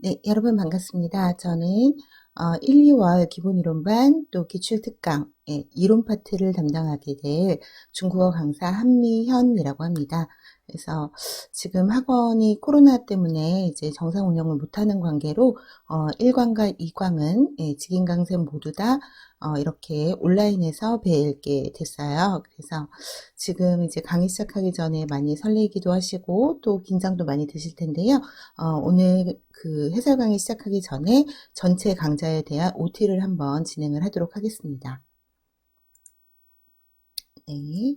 네, 여러분 반갑습니다. 저는 1, 2월 기본이론반 또 기출특강 이론 파트를 담당하게 될 중국어 강사 한미현이라고 합니다. 그래서 지금 학원이 코로나 때문에 이제 정상 운영을 못하는 관계로 1강과 2강은 직인 강생 모두 다 이렇게 온라인에서 뵙게 됐어요. 그래서 지금 이제 강의 시작하기 전에 많이 설레기도 하시고 또 긴장도 많이 되실 텐데요. 오늘 그 해설 강의 시작하기 전에 전체 강좌에 대한 OT를 한번 진행을 하도록 하겠습니다. 네.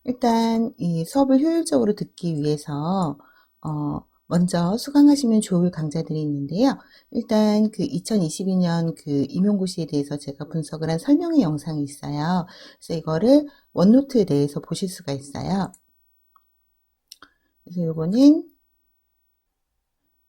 일단 이 수업을 효율적으로 듣기 위해서 먼저 수강하시면 좋을 강좌들이 있는데요. 일단 그 2022년 그 임용고시에 대해서 제가 분석을 한 설명의 영상이 있어요. 그래서 이거를 원노트 내에서 보실 수가 있어요. 그래서 이거는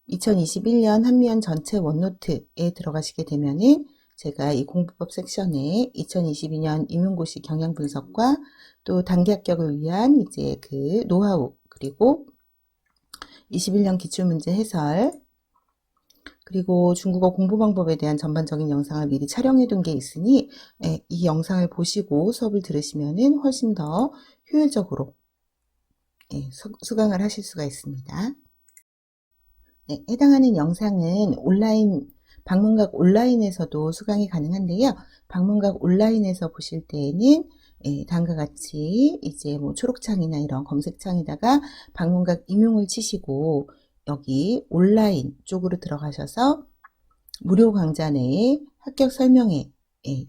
2021년 한미연 전체 원노트에 들어가시게 되면은 제가 이 공부법 섹션에 2022년 임용고시 경향 분석과 또 단기 합격을 위한 이제 그 노하우, 그리고 21년 기출문제 해설, 그리고 중국어 공부 방법에 대한 전반적인 영상을 미리 촬영해 둔 게 있으니 이 영상을 보시고 수업을 들으시면은 훨씬 더 효율적으로 수강을 하실 수가 있습니다. 네, 해당하는 영상은 온라인, 방문각 온라인에서도 수강이 가능한데요. 방문각 온라인에서 보실 때에는 다음과 같이 이제 뭐 초록창이나 이런 검색창에다가 방문각 임용을 치시고 여기 온라인 쪽으로 들어가셔서 무료 강좌 내에 합격 설명회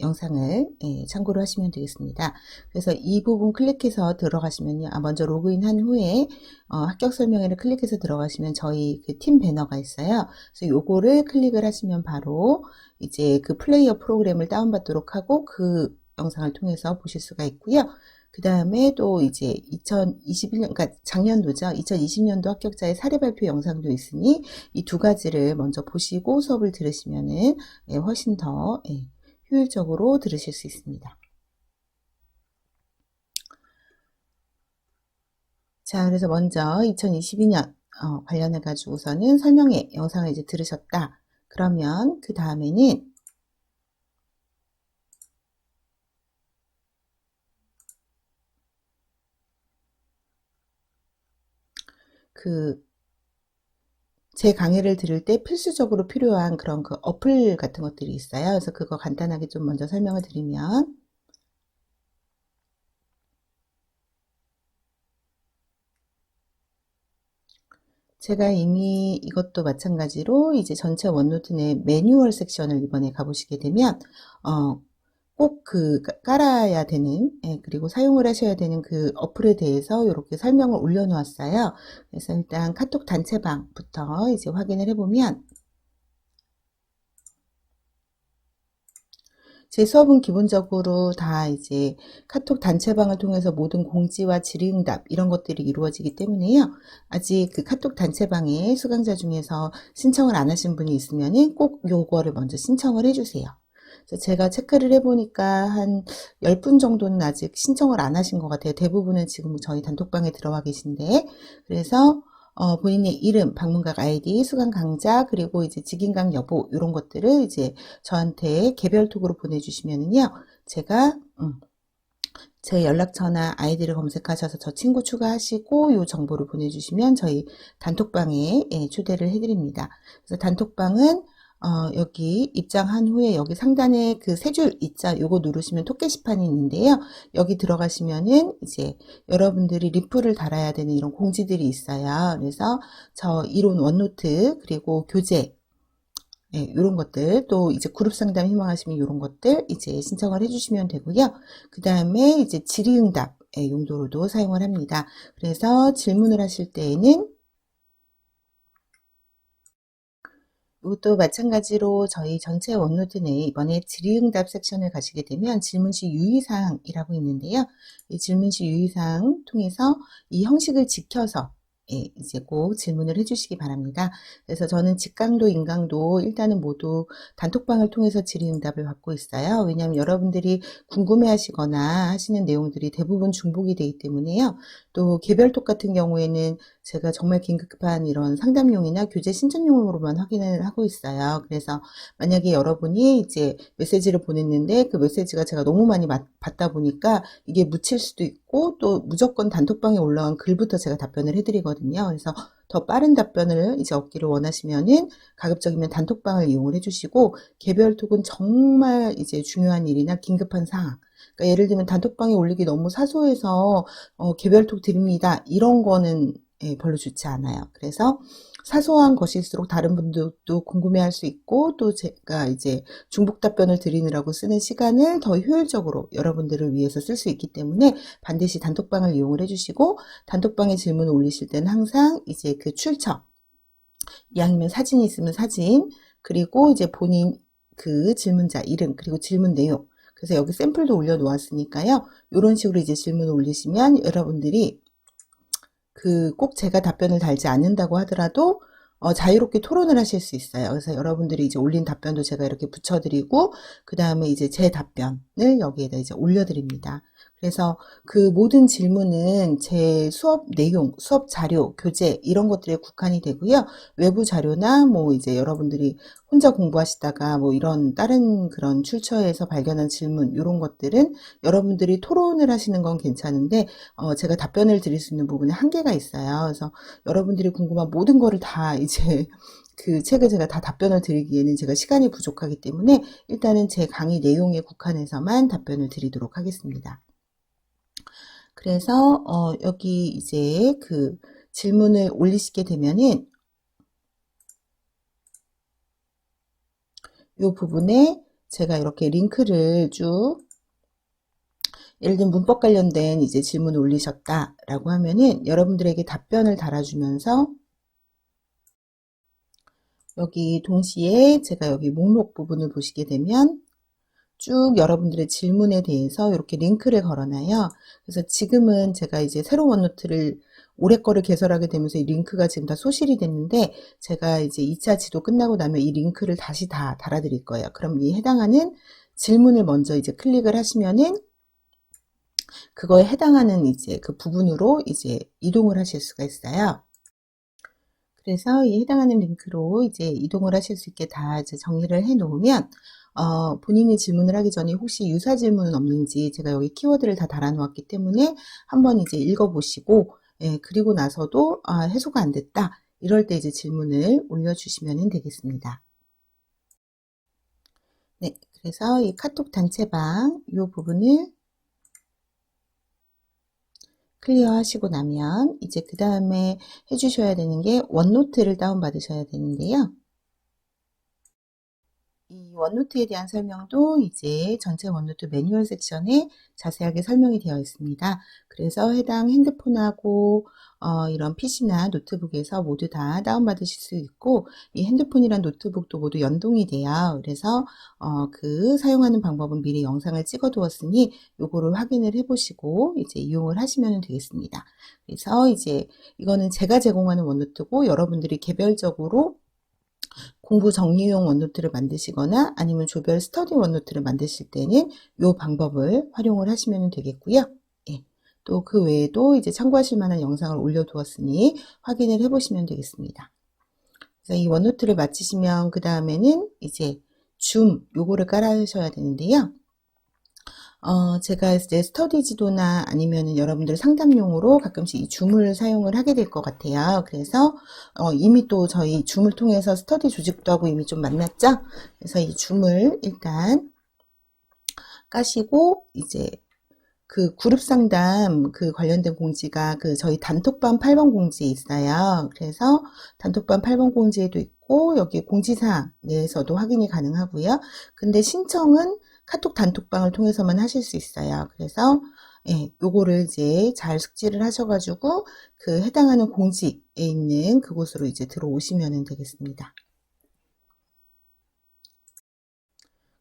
영상을 참고로 하시면 되겠습니다. 그래서 이 부분 클릭해서 들어가시면요. 먼저 로그인한 후에 합격 설명회를 클릭해서 들어가시면 저희 그 팀 배너가 있어요. 그래서 요거를 클릭을 하시면 바로 이제 그 플레이어 프로그램을 다운받도록 하고 그 영상을 통해서 보실 수가 있고요. 그 다음에 또 이제 2021년, 그러니까 작년도죠. 2020년도 합격자의 사례 발표 영상도 있으니 이 두 가지를 먼저 보시고 수업을 들으시면은 훨씬 더 효율적으로 들으실 수 있습니다. 자, 그래서 먼저 2022년 관련해 가지고서는 설명회 영상을 이제 들으셨다. 그러면 그 다음에는 제 강의를 들을 때 필수적으로 필요한 그런 그 어플 같은 것들이 있어요. 그래서 그거 간단하게 좀 먼저 설명을 드리면, 제가 이미 이것도 마찬가지로 이제 전체 원노트 내 매뉴얼 섹션을 이번에 가보시게 되면 꼭 그 깔아야 되는 그리고 사용을 하셔야 되는 그 어플에 대해서 이렇게 설명을 올려놓았어요. 그래서 일단 카톡 단체방부터 이제 확인을 해보면, 제 수업은 기본적으로 다 이제 카톡 단체방을 통해서 모든 공지와 질의응답 이런 것들이 이루어지기 때문에요. 아직 그 카톡 단체방에 수강자 중에서 신청을 안 하신 분이 있으면은 꼭 요거를 먼저 신청을 해주세요. 그래서 제가 체크를 해보니까 한 10분 정도는 아직 신청을 안 하신 것 같아요. 대부분은 지금 저희 단톡방에 들어와 계신데, 그래서 본인의 이름, 방문각 아이디, 수강 강좌, 그리고 이제 직인강 여부 이런 것들을 이제 저한테 개별톡으로 보내주시면은요, 제가 제 연락처나 아이디를 검색하셔서 저 친구 추가하시고 요 정보를 보내주시면 저희 단톡방에 초대를 해드립니다. 그래서 단톡방은 여기 입장한 후에 여기 상단에 그 세 줄 있자 요거 누르시면 톡 게시판이 있는데요. 여기 들어가시면은 이제 여러분들이 리플을 달아야 되는 이런 공지들이 있어요. 그래서 저 이론 원노트 그리고 교재 이런 것들, 또 이제 그룹 상담 희망하시면 이런 것들 이제 신청을 해주시면 되고요. 그 다음에 이제 질의응답 용도로도 사용을 합니다. 그래서 질문을 하실 때에는 이것도 마찬가지로 저희 전체 원노트 내에 이번에 질의응답 섹션을 가시게 되면 질문시 유의사항이라고 있는데요. 이 질문시 유의사항 통해서 이 형식을 지켜서 이제 꼭 질문을 해주시기 바랍니다. 그래서 저는 직강도, 인강도 일단은 모두 단톡방을 통해서 질의응답을 받고 있어요. 왜냐하면 여러분들이 궁금해하시거나 하시는 내용들이 대부분 중복이 되기 때문에요. 또 개별톡 같은 경우에는 제가 정말 긴급한 이런 상담용이나 교재 신청용으로만 확인을 하고 있어요. 그래서 만약에 여러분이 이제 메시지를 보냈는데 그 메시지가 제가 너무 많이 받다 보니까 이게 묻힐 수도 있고 또 무조건 단톡방에 올라온 글부터 제가 답변을 해드리거든요. 그래서 더 빠른 답변을 이제 얻기를 원하시면은 가급적이면 단톡방을 이용을 해주시고, 개별톡은 정말 이제 중요한 일이나 긴급한 사항, 그러니까 예를 들면 단톡방에 올리기 너무 사소해서 개별톡 드립니다, 이런 거는 별로 좋지 않아요. 그래서 사소한 것일수록 다른 분들도 궁금해할 수 있고, 또 제가 이제 중복 답변을 드리느라고 쓰는 시간을 더 효율적으로 여러분들을 위해서 쓸 수 있기 때문에 반드시 단톡방을 이용을 해주시고, 단톡방에 질문을 올리실 때는 항상 이제 그 출처, 이왕이면 사진이 있으면 사진, 그리고 이제 본인 그 질문자 이름, 그리고 질문 내용. 그래서 여기 샘플도 올려놓았으니까요. 이런 식으로 이제 질문을 올리시면 여러분들이 그 꼭 제가 답변을 달지 않는다고 하더라도 자유롭게 토론을 하실 수 있어요. 그래서 여러분들이 이제 올린 답변도 제가 이렇게 붙여드리고, 그 다음에 이제 제 답변을 여기에다 이제 올려드립니다. 그래서 그 모든 질문은 제 수업 내용, 수업 자료, 교재 이런 것들에 국한이 되고요. 외부 자료나 뭐 이제 여러분들이 혼자 공부하시다가 뭐 이런 다른 그런 출처에서 발견한 질문, 이런 것들은 여러분들이 토론을 하시는 건 괜찮은데 제가 답변을 드릴 수 있는 부분에 한계가 있어요. 그래서 여러분들이 궁금한 모든 거를 다 이제 그 책을 제가 다 답변을 드리기에는 제가 시간이 부족하기 때문에 일단은 제 강의 내용에 국한해서만 답변을 드리도록 하겠습니다. 그래서 여기 이제 그 질문을 올리시게 되면은 이 부분에 제가 이렇게 링크를 쭉, 예를 들면 문법 관련된 이제 질문을 올리셨다라고 하면은 여러분들에게 답변을 달아주면서 여기 동시에 제가 여기 목록 부분을 보시게 되면 쭉 여러분들의 질문에 대해서 이렇게 링크를 걸어놔요. 그래서 지금은 제가 이제 새로운 원노트를 올해 거를 개설하게 되면서 이 링크가 지금 다 소실이 됐는데, 제가 이제 2차 지도 끝나고 나면 이 링크를 다시 다 달아드릴 거예요. 그럼 이 해당하는 질문을 먼저 이제 클릭을 하시면은 그거에 해당하는 이제 그 부분으로 이제 이동을 하실 수가 있어요. 그래서 이 해당하는 링크로 이제 이동을 하실 수 있게 다 이제 정리를 해 놓으면 본인이 질문을 하기 전에 혹시 유사 질문은 없는지 제가 여기 키워드를 다 달아 놓았기 때문에 한번 이제 읽어 보시고, 그리고 나서도 해소가 안 됐다 이럴 때 이제 질문을 올려주시면 되겠습니다. 네, 그래서 이 카톡 단체방 이 부분을 클리어 하시고 나면 이제 그 다음에 해주셔야 되는 게 원노트를 다운받으셔야 되는데요. 이 원노트에 대한 설명도 이제 전체 원노트 매뉴얼 섹션에 자세하게 설명이 되어 있습니다. 그래서 해당 핸드폰하고 이런 PC나 노트북에서 모두 다 다운받으실 수 있고, 이 핸드폰이랑 노트북도 모두 연동이 돼요. 그래서 그 사용하는 방법은 미리 영상을 찍어 두었으니 요거를 확인을 해 보시고 이제 이용을 하시면 되겠습니다. 그래서 이제 이거는 제가 제공하는 원노트고, 여러분들이 개별적으로 공부 정리용 원노트를 만드시거나 아니면 조별 스터디 원노트를 만드실 때는 이 방법을 활용을 하시면 되겠고요. 예. 또 그 외에도 이제 참고하실 만한 영상을 올려두었으니 확인을 해보시면 되겠습니다. 그래서 이 원노트를 마치시면 그 다음에는 이제 줌 요거를 깔아셔야 되는데요. 제가 이제 스터디 지도나 아니면은 여러분들 상담용으로 가끔씩 이 줌을 사용을 하게 될 것 같아요. 그래서 이미 또 저희 줌을 통해서 스터디 조직도 하고 이미 좀 만났죠? 그래서 이 줌을 일단 까시고 이제 그 그룹 상담 그 관련된 공지가 그 저희 단톡방 8번 공지에 있어요. 그래서 단톡방 8번 공지에도 있고 여기 공지사항 내에서도 확인이 가능하고요. 근데 신청은 카톡 단톡방을 통해서만 하실 수 있어요. 그래서 요거를 이제 잘 숙지를 하셔가지고 그 해당하는 공지에 있는 그곳으로 이제 들어오시면 되겠습니다.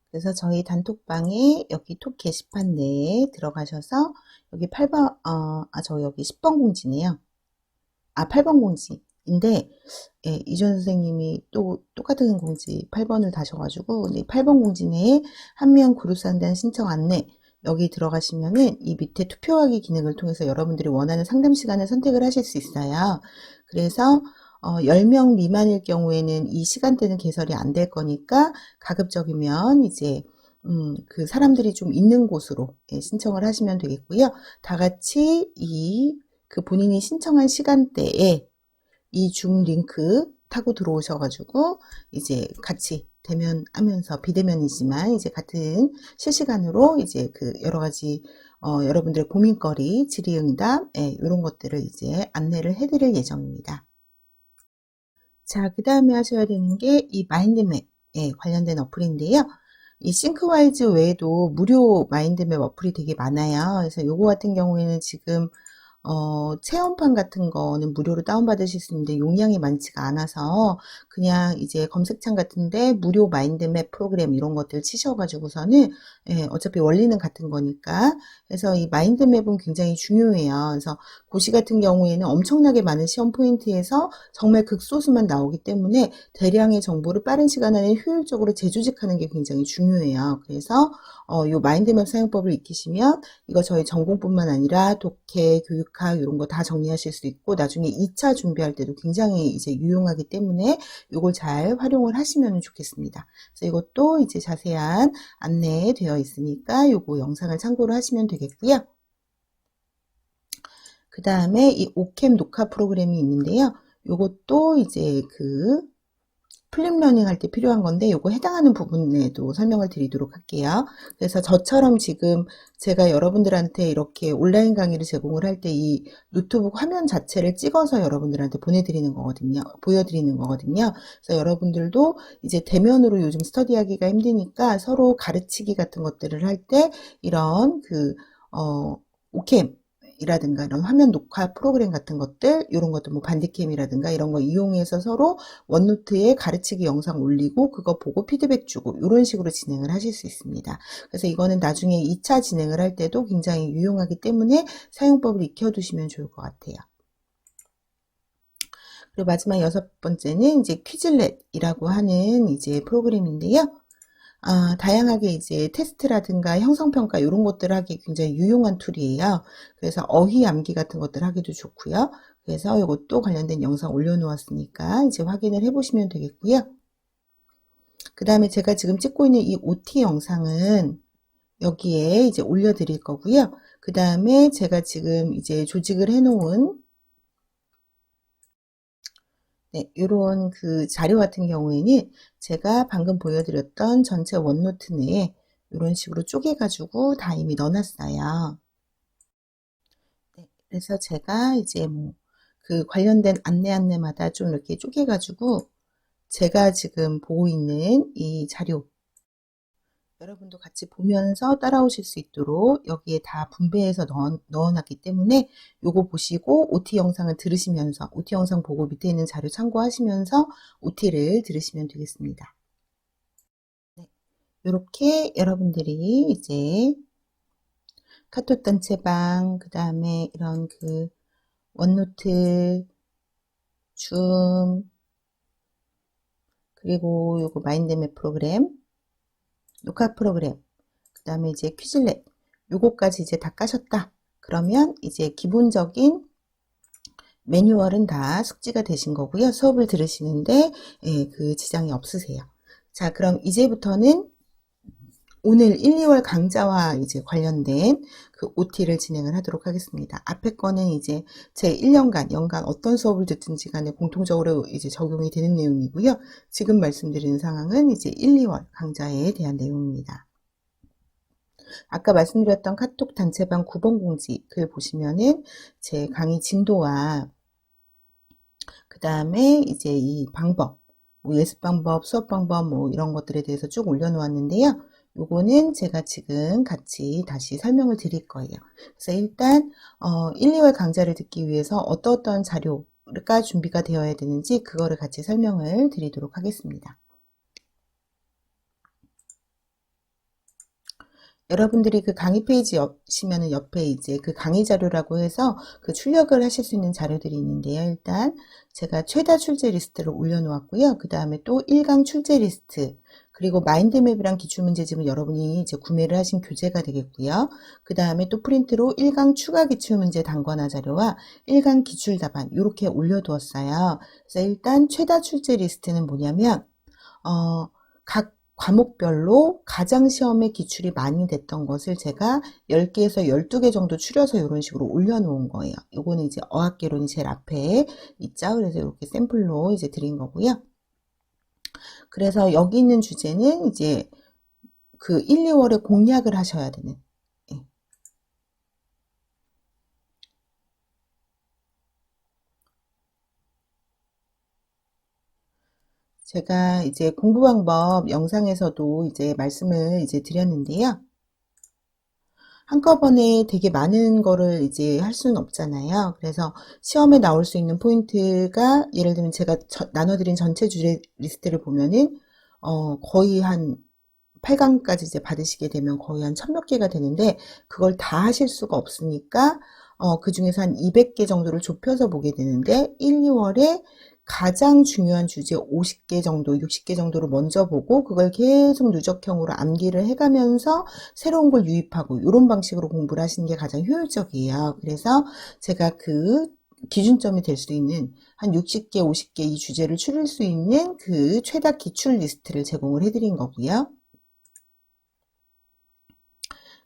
그래서 저희 단톡방에 여기 톡 게시판 내에 들어가셔서 여기 8번, 저 여기 10번 공지네요. 8번 공지인데, 이준 선생님이 또 똑같은 공지 8번을 다셔가지고, 8번 공지 내에 한미영 그룹 상담 신청 안내, 여기 들어가시면은 이 밑에 투표하기 기능을 통해서 여러분들이 원하는 상담 시간을 선택을 하실 수 있어요. 그래서 10명 미만일 경우에는 이 시간대는 개설이 안 될 거니까 가급적이면 이제 그 사람들이 좀 있는 곳으로 신청을 하시면 되겠고요. 다 같이 그 본인이 신청한 시간대에 이 줌 링크 타고 들어오셔가지고 이제 같이 대면하면서 비대면이지만 이제 같은 실시간으로 이제 그 여러 가지 여러분들의 고민거리, 질의응답 이런 것들을 이제 안내를 해드릴 예정입니다. 자, 그 다음에 하셔야 되는 게 이 마인드맵에 관련된 어플인데요. 이 싱크와이즈 외에도 무료 마인드맵 어플이 되게 많아요. 그래서 요거 같은 경우에는 지금 체험판 같은 거는 무료로 다운받으실 수 있는데 용량이 많지가 않아서 그냥 이제 검색창 같은데 무료 마인드맵 프로그램 이런 것들 치셔가지고서는 어차피 원리는 같은 거니까 그래서 이 마인드맵은 굉장히 중요해요. 그래서 고시 같은 경우에는 엄청나게 많은 시험 포인트에서 정말 극소수만 나오기 때문에 대량의 정보를 빠른 시간 안에 효율적으로 재조직하는 게 굉장히 중요해요. 그래서 요 마인드맵 사용법을 익히시면 이거 저희 전공뿐만 아니라 독해, 교육학 이런 거 다 정리하실 수 있고 나중에 2차 준비할 때도 굉장히 이제 유용하기 때문에 이걸 잘 활용을 하시면 좋겠습니다. 그래서 이것도 이제 자세한 안내 되어 있으니까 요거 영상을 참고로 하시면 되겠고요. 그 다음에 이 오캠 녹화 프로그램이 있는데요. 요것도 이제 그 플립러닝 할 때 필요한 건데 요거 해당하는 부분에도 설명을 드리도록 할게요. 그래서 저처럼 지금 제가 여러분들한테 이렇게 온라인 강의를 제공을 할 때 이 노트북 화면 자체를 찍어서 여러분들한테 보내드리는 거거든요. 보여드리는 거거든요. 그래서 여러분들도 이제 대면으로 요즘 스터디하기가 힘드니까 서로 가르치기 같은 것들을 할 때 이런 오캠 이라든가 이런 화면 녹화 프로그램 같은 것들 이런 것도 뭐 반디캠이라든가 이런 거 이용해서 서로 원노트에 가르치기 영상 올리고 그거 보고 피드백 주고 이런 식으로 진행을 하실 수 있습니다. 그래서 이거는 나중에 2차 진행을 할 때도 굉장히 유용하기 때문에 사용법을 익혀두시면 좋을 것 같아요. 그리고 마지막 6번째는 이제 퀴즐렛이라고 하는 이제 프로그램인데요. 다양하게 이제 테스트라든가 형성평가 이런 것들 하기 굉장히 유용한 툴이에요. 그래서 어휘 암기 같은 것들 하기도 좋고요. 그래서 이것도 관련된 영상 올려놓았으니까 이제 확인을 해보시면 되겠고요. 그 다음에 제가 지금 찍고 있는 이 OT 영상은 여기에 이제 올려드릴 거고요. 그 다음에 제가 지금 이제 조직을 해놓은 이런 그 자료 같은 경우에는 제가 방금 보여드렸던 전체 원노트 내에 이런 식으로 쪼개가지고 다 이미 넣어놨어요. 그래서 제가 이제 뭐 그 관련된 안내마다 좀 이렇게 쪼개가지고 제가 지금 보고 있는 이 자료 여러분도 같이 보면서 따라오실 수 있도록 여기에 다 분배해서 넣어놨기 때문에 요거 보시고 OT 영상을 들으시면서 OT 영상 보고 밑에 있는 자료 참고하시면서 OT를 들으시면 되겠습니다. 네. 이렇게 여러분들이 이제 카톡 단체방 그 다음에 이런 그 원노트 줌 그리고 요거 마인드맵 프로그램 녹화 프로그램, 그 다음에 이제 퀴즐렛, 요거까지 이제 다 까셨다. 그러면 이제 기본적인 매뉴얼은 다 숙지가 되신 거고요. 수업을 들으시는데 그 지장이 없으세요. 자, 그럼 이제부터는 오늘 1, 2월 강좌와 이제 관련된 그 OT를 진행을 하도록 하겠습니다. 앞에 거는 이제 제 1년간, 연간 어떤 수업을 듣든지 간에 공통적으로 이제 적용이 되는 내용이고요. 지금 말씀드리는 상황은 이제 1, 2월 강좌에 대한 내용입니다. 아까 말씀드렸던 카톡 단체방 9번 공지 글 보시면은 제 강의 진도와 그 다음에 이제 이 방법, 뭐 예습 방법, 수업 방법 뭐 이런 것들에 대해서 쭉 올려놓았는데요. 요거는 제가 지금 같이 다시 설명을 드릴 거예요. 그래서 일단 1, 2월 강좌를 듣기 위해서 어떤 자료가 준비가 되어야 되는지 그거를 같이 설명을 드리도록 하겠습니다. 여러분들이 그 강의 페이지 오시면은 옆에 이제 그 강의 자료라고 해서 그 출력을 하실 수 있는 자료들이 있는데요. 일단 제가 최다 출제 리스트를 올려놓았고요. 그 다음에 또 1강 출제 리스트 그리고 마인드맵이랑 기출문제집은 여러분이 이제 구매를 하신 교재가 되겠고요. 그 다음에 또 프린트로 1강 추가 기출문제 단권화 자료와 1강 기출답안 이렇게 올려두었어요. 그래서 일단 최다 출제 리스트는 뭐냐면 각 과목별로 가장 시험에 기출이 많이 됐던 것을 제가 10개에서 12개 정도 추려서 이런 식으로 올려놓은 거예요. 요거는 이제 어학개론이 제일 앞에 있죠. 그래서 이렇게 샘플로 이제 드린 거고요. 그래서 여기 있는 주제는 이제 그 1, 2월에 공략을 하셔야 되는. 예. 제가 이제 공부 방법 영상에서도 이제 말씀을 이제 드렸는데요. 한꺼번에 되게 많은 거를 이제 할 수는 없잖아요. 그래서 시험에 나올 수 있는 포인트가 예를 들면 제가 나눠드린 전체 주제 리스트를 보면은 거의 한 8강까지 이제 받으시게 되면 거의 한 1000몇 개가 되는데 그걸 다 하실 수가 없으니까 그 중에서 한 200개 정도를 좁혀서 보게 되는데 1, 2월에 가장 중요한 주제 50개 정도, 60개 정도를 먼저 보고 그걸 계속 누적형으로 암기를 해가면서 새로운 걸 유입하고 이런 방식으로 공부를 하시는 게 가장 효율적이에요. 그래서 제가 그 기준점이 될 수 있는 한 60개, 50개 이 주제를 추릴 수 있는 그 최다 기출 리스트를 제공을 해드린 거고요.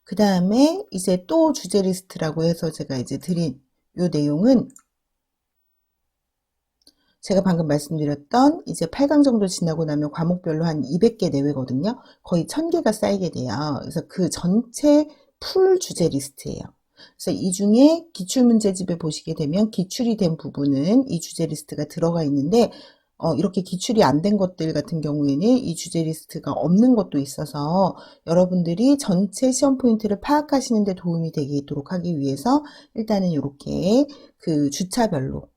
그 다음에 이제 또 주제 리스트라고 해서 제가 이제 드린 요 내용은 제가 방금 말씀드렸던 이제 8강 정도 지나고 나면 과목별로 한 200개 내외거든요. 거의 1000개가 쌓이게 돼요. 그래서 그 전체 풀 주제 리스트예요. 그래서 이 중에 기출문제집에 보시게 되면 기출이 된 부분은 이 주제 리스트가 들어가 있는데 이렇게 기출이 안 된 것들 같은 경우에는 이 주제 리스트가 없는 것도 있어서 여러분들이 전체 시험 포인트를 파악하시는 데 도움이 되도록 하기 위해서 일단은 이렇게 그 주차별로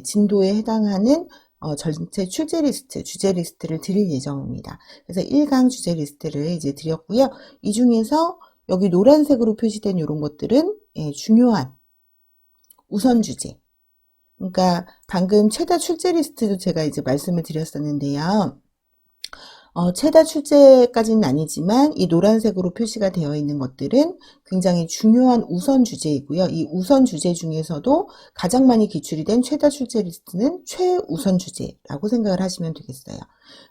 진도에 해당하는 전체 출제 리스트, 주제 리스트를 드릴 예정입니다. 그래서 1강 주제 리스트를 이제 드렸고요. 이 중에서 여기 노란색으로 표시된 이런 것들은 중요한 우선 주제. 그러니까 방금 최다 출제 리스트도 제가 이제 말씀을 드렸었는데요. 최다 출제까지는 아니지만 이 노란색으로 표시가 되어 있는 것들은 굉장히 중요한 우선 주제이고요. 이 우선 주제 중에서도 가장 많이 기출이 된 최다 출제 리스트는 최우선 주제라고 생각을 하시면 되겠어요.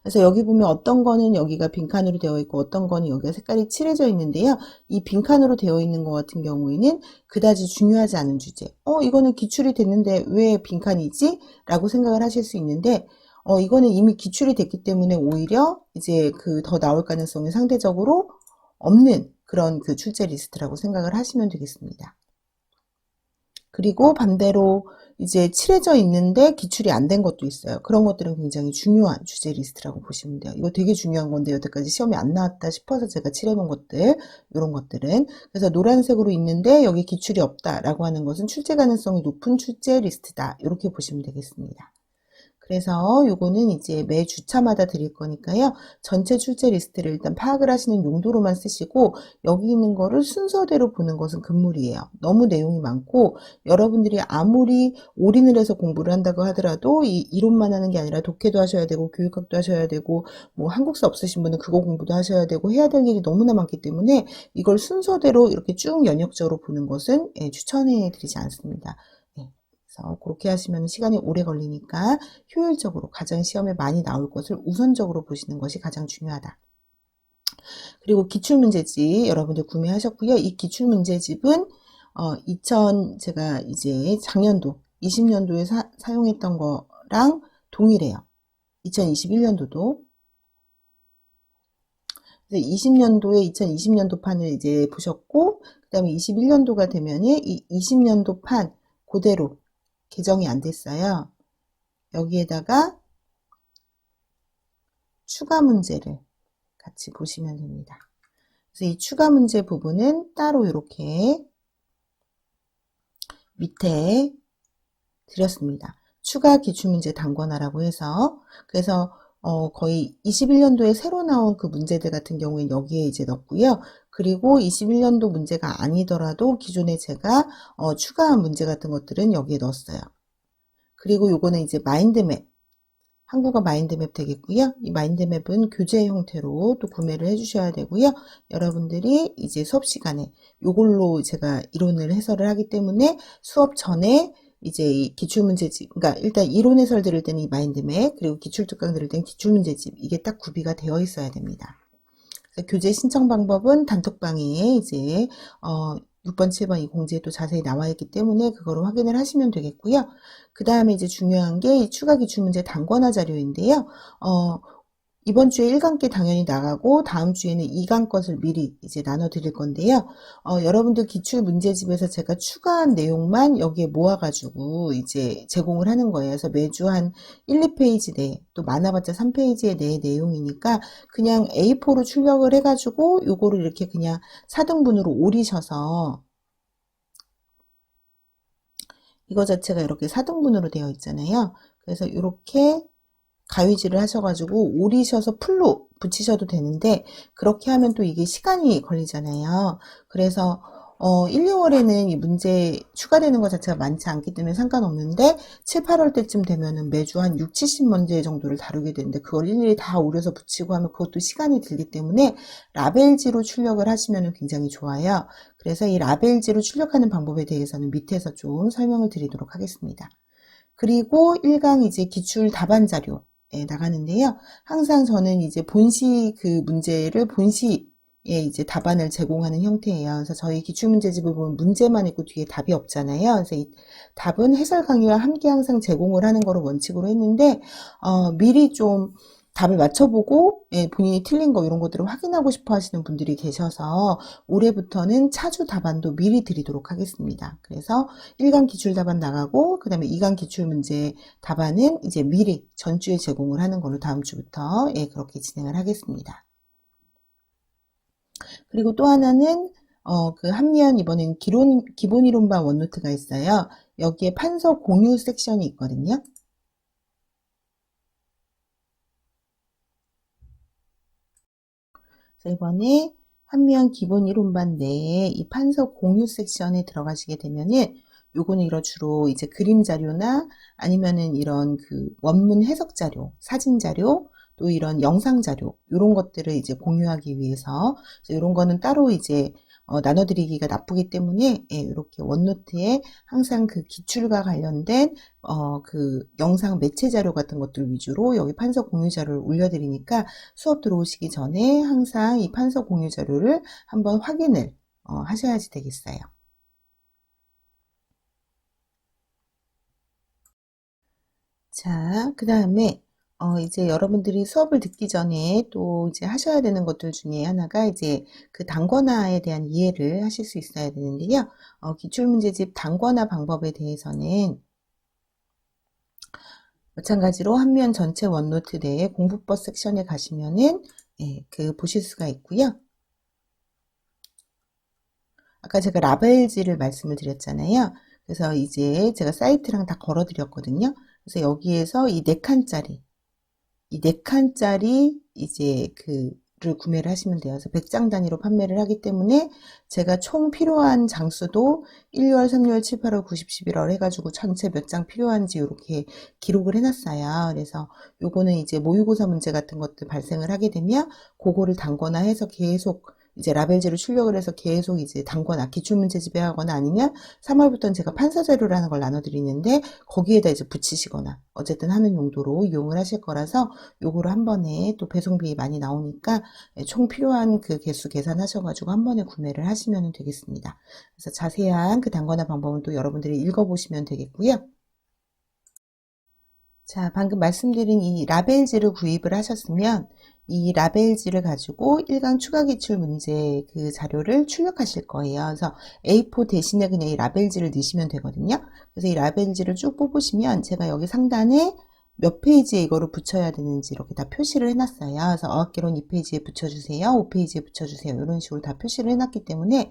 그래서 여기 보면 어떤 거는 여기가 빈칸으로 되어 있고 어떤 거는 여기가 색깔이 칠해져 있는데요. 이 빈칸으로 되어 있는 것 같은 경우에는 그다지 중요하지 않은 주제. 이거는 기출이 됐는데 왜 빈칸이지? 라고 생각을 하실 수 있는데 이거는 이미 기출이 됐기 때문에 오히려 이제 그 더 나올 가능성이 상대적으로 없는 그런 그 출제 리스트라고 생각을 하시면 되겠습니다. 그리고 반대로 이제 칠해져 있는데 기출이 안 된 것도 있어요. 그런 것들은 굉장히 중요한 주제 리스트라고 보시면 돼요. 이거 되게 중요한 건데 여태까지 시험에 안 나왔다 싶어서 제가 칠해놓은 것들, 이런 것들은. 그래서 노란색으로 있는데 여기 기출이 없다라고 하는 것은 출제 가능성이 높은 출제 리스트다. 이렇게 보시면 되겠습니다. 그래서 요거는 이제 매 주차마다 드릴 거니까요. 전체 출제 리스트를 일단 파악을 하시는 용도로만 쓰시고 여기 있는 거를 순서대로 보는 것은 금물이에요. 너무 내용이 많고 여러분들이 아무리 올인을 해서 공부를 한다고 하더라도 이 이론만 하는 게 아니라 독해도 하셔야 되고 교육학도 하셔야 되고 뭐 한국사 없으신 분은 그거 공부도 하셔야 되고 해야 될 일이 너무나 많기 때문에 이걸 순서대로 이렇게 쭉 연역적으로 보는 것은 추천해 드리지 않습니다. 그래서 그렇게 하시면 시간이 오래 걸리니까 효율적으로 가장 시험에 많이 나올 것을 우선적으로 보시는 것이 가장 중요하다. 그리고 기출문제집 여러분들 구매하셨고요. 이 기출문제집은 제가 이제 작년도 20년도에 사용했던 거랑 동일해요. 2021년도도 20년도에 2020년도 판을 이제 보셨고 그 다음에 21년도가 되면은 이 20년도 판 그대로 개정이 안 됐어요. 여기에다가 추가 문제를 같이 보시면 됩니다. 그래서 이 추가 문제 부분은 따로 이렇게 밑에 드렸습니다. 추가 기출문제 단권화라고 해서 그래서 거의 21년도에 새로 나온 그 문제들 같은 경우에 여기에 이제 넣고요. 그리고 21년도 문제가 아니더라도 기존에 제가 추가한 문제 같은 것들은 여기에 넣었어요. 그리고 요거는 이제 마인드맵 한국어 마인드맵 되겠고요. 이 마인드맵은 교재 형태로 또 구매를 해주셔야 되고요. 여러분들이 이제 수업 시간에 이걸로 제가 이론을 해설을 하기 때문에 수업 전에 이제 이 기출문제집, 그러니까 일단 이론 해설 들을 때는 이 마인드맵, 그리고 기출특강 들을 때는 기출문제집, 이게 딱 구비가 되어 있어야 됩니다. 교재 신청 방법은 단톡방에 이제 6번, 7번 이 공지에 또 자세히 나와 있기 때문에 그거를 확인을 하시면 되겠고요. 그 다음에 이제 중요한 게 이 추가 기출문제 단권화 자료인데요. 이번 주에 1강께 당연히 나가고 다음 주에는 2강 것을 미리 이제 나눠 드릴 건데요. 여러분들 기출 문제집에서 제가 추가한 내용만 여기에 모아가지고 이제 제공을 하는 거예요. 그래서 매주 한 1, 2페이지 내, 또 많아봤자 3페이지의 내 내용이니까 그냥 A4로 출력을 해가지고 요거를 이렇게 그냥 4등분으로 오리셔서 이거 자체가 이렇게 4등분으로 되어 있잖아요. 그래서 이렇게 가위질을 하셔가지고 오리셔서 풀로 붙이셔도 되는데 그렇게 하면 또 이게 시간이 걸리잖아요. 그래서 1, 2월에는 이 문제 추가되는 것 자체가 많지 않기 때문에 상관없는데 7, 8월 때쯤 되면은 매주 한 6, 70문제 정도를 다루게 되는데 그걸 일일이 다 오려서 붙이고 하면 그것도 시간이 들기 때문에 라벨지로 출력을 하시면 굉장히 좋아요. 그래서 이 라벨지로 출력하는 방법에 대해서는 밑에서 좀 설명을 드리도록 하겠습니다. 그리고 1강 이제 기출 답안 자료 나가는데요. 항상 저는 이제 본시 그 문제를 본시에 이제 답안을 제공하는 형태예요. 그래서 저희 기출문제집을 보면 문제만 있고 뒤에 답이 없잖아요. 그래서 이 답은 해설 강의와 함께 항상 제공을 하는 거를 원칙으로 했는데, 미리 좀 답을 맞춰보고 본인이 틀린 거 이런 것들을 확인하고 싶어 하시는 분들이 계셔서 올해부터는 차주 답안도 미리 드리도록 하겠습니다. 그래서 1강 기출 답안 나가고 그 다음에 2강 기출 문제 답안은 이제 미리 전주에 제공을 하는 걸로 다음 주부터 그렇게 진행을 하겠습니다. 그리고 또 하나는 그 한면 이번엔 기본 이론반 원노트가 있어요. 여기에 판서 공유 섹션이 있거든요. 그래서 이번에 한면 기본 이론반 내에 이 판서 공유 섹션에 들어가시게 되면은 요거는 이런 주로 이제 그림 자료나 아니면은 이런 그 원문 해석 자료, 사진 자료, 또 이런 영상 자료, 요런 것들을 이제 공유하기 위해서 이런 거는 따로 이제 나눠드리기가 나쁘기 때문에 이렇게 원노트에 항상 그 기출과 관련된 그 영상 매체 자료 같은 것들 위주로 여기 판서 공유 자료를 올려드리니까 수업 들어오시기 전에 항상 이 판서 공유 자료를 한번 확인을 하셔야지 되겠어요. 자, 그 다음에 이제 여러분들이 수업을 듣기 전에 또 이제 하셔야 되는 것들 중에 하나가 이제 그 단권화에 대한 이해를 하실 수 있어야 되는데요. 기출문제집 단권화 방법에 대해서는 마찬가지로 한면 전체 원노트 내에 공부법 섹션에 가시면은 그 보실 수가 있고요. 아까 제가 라벨지를 말씀을 드렸잖아요. 그래서 이제 제가 사이트랑 다 걸어 드렸거든요. 그래서 여기에서 이 4칸짜리 이 4칸짜리 이제 그를 구매를 하시면 돼요. 그래서 100장 단위로 판매를 하기 때문에 제가 총 필요한 장수도 1, 2월, 3, 6월, 7, 8월, 9, 10, 11월 해가지고 전체 몇 장 필요한지 이렇게 기록을 해놨어요. 그래서 요거는 이제 모의고사 문제 같은 것들 발생을 하게 되면 그거를 단거나 해서 계속 이제 라벨지로 출력을 해서 계속 이제 단거나 기출문제집에 하거나 아니면 3월부터는 제가 판사자료라는 걸 나눠드리는데 거기에다 이제 붙이시거나 어쨌든 하는 용도로 이용을 하실 거라서 요거를 한 번에 또 배송비 많이 나오니까 총 필요한 그 개수 계산하셔가지고 한 번에 구매를 하시면 되겠습니다. 그래서 자세한 그 단거나 방법은 또 여러분들이 읽어보시면 되겠고요. 자, 방금 말씀드린 이 라벨지를 구입을 하셨으면 이 라벨지를 가지고 1강 추가 기출 문제 그 자료를 출력하실 거예요. 그래서 A4 대신에 그냥 이 라벨지를 넣으시면 되거든요. 그래서 이 라벨지를 쭉 뽑으시면 제가 여기 상단에 몇 페이지에 이거를 붙여야 되는지 이렇게 다 표시를 해놨어요. 그래서 어학개론 2페이지에 붙여주세요. 5페이지에 붙여주세요. 이런 식으로 다 표시를 해놨기 때문에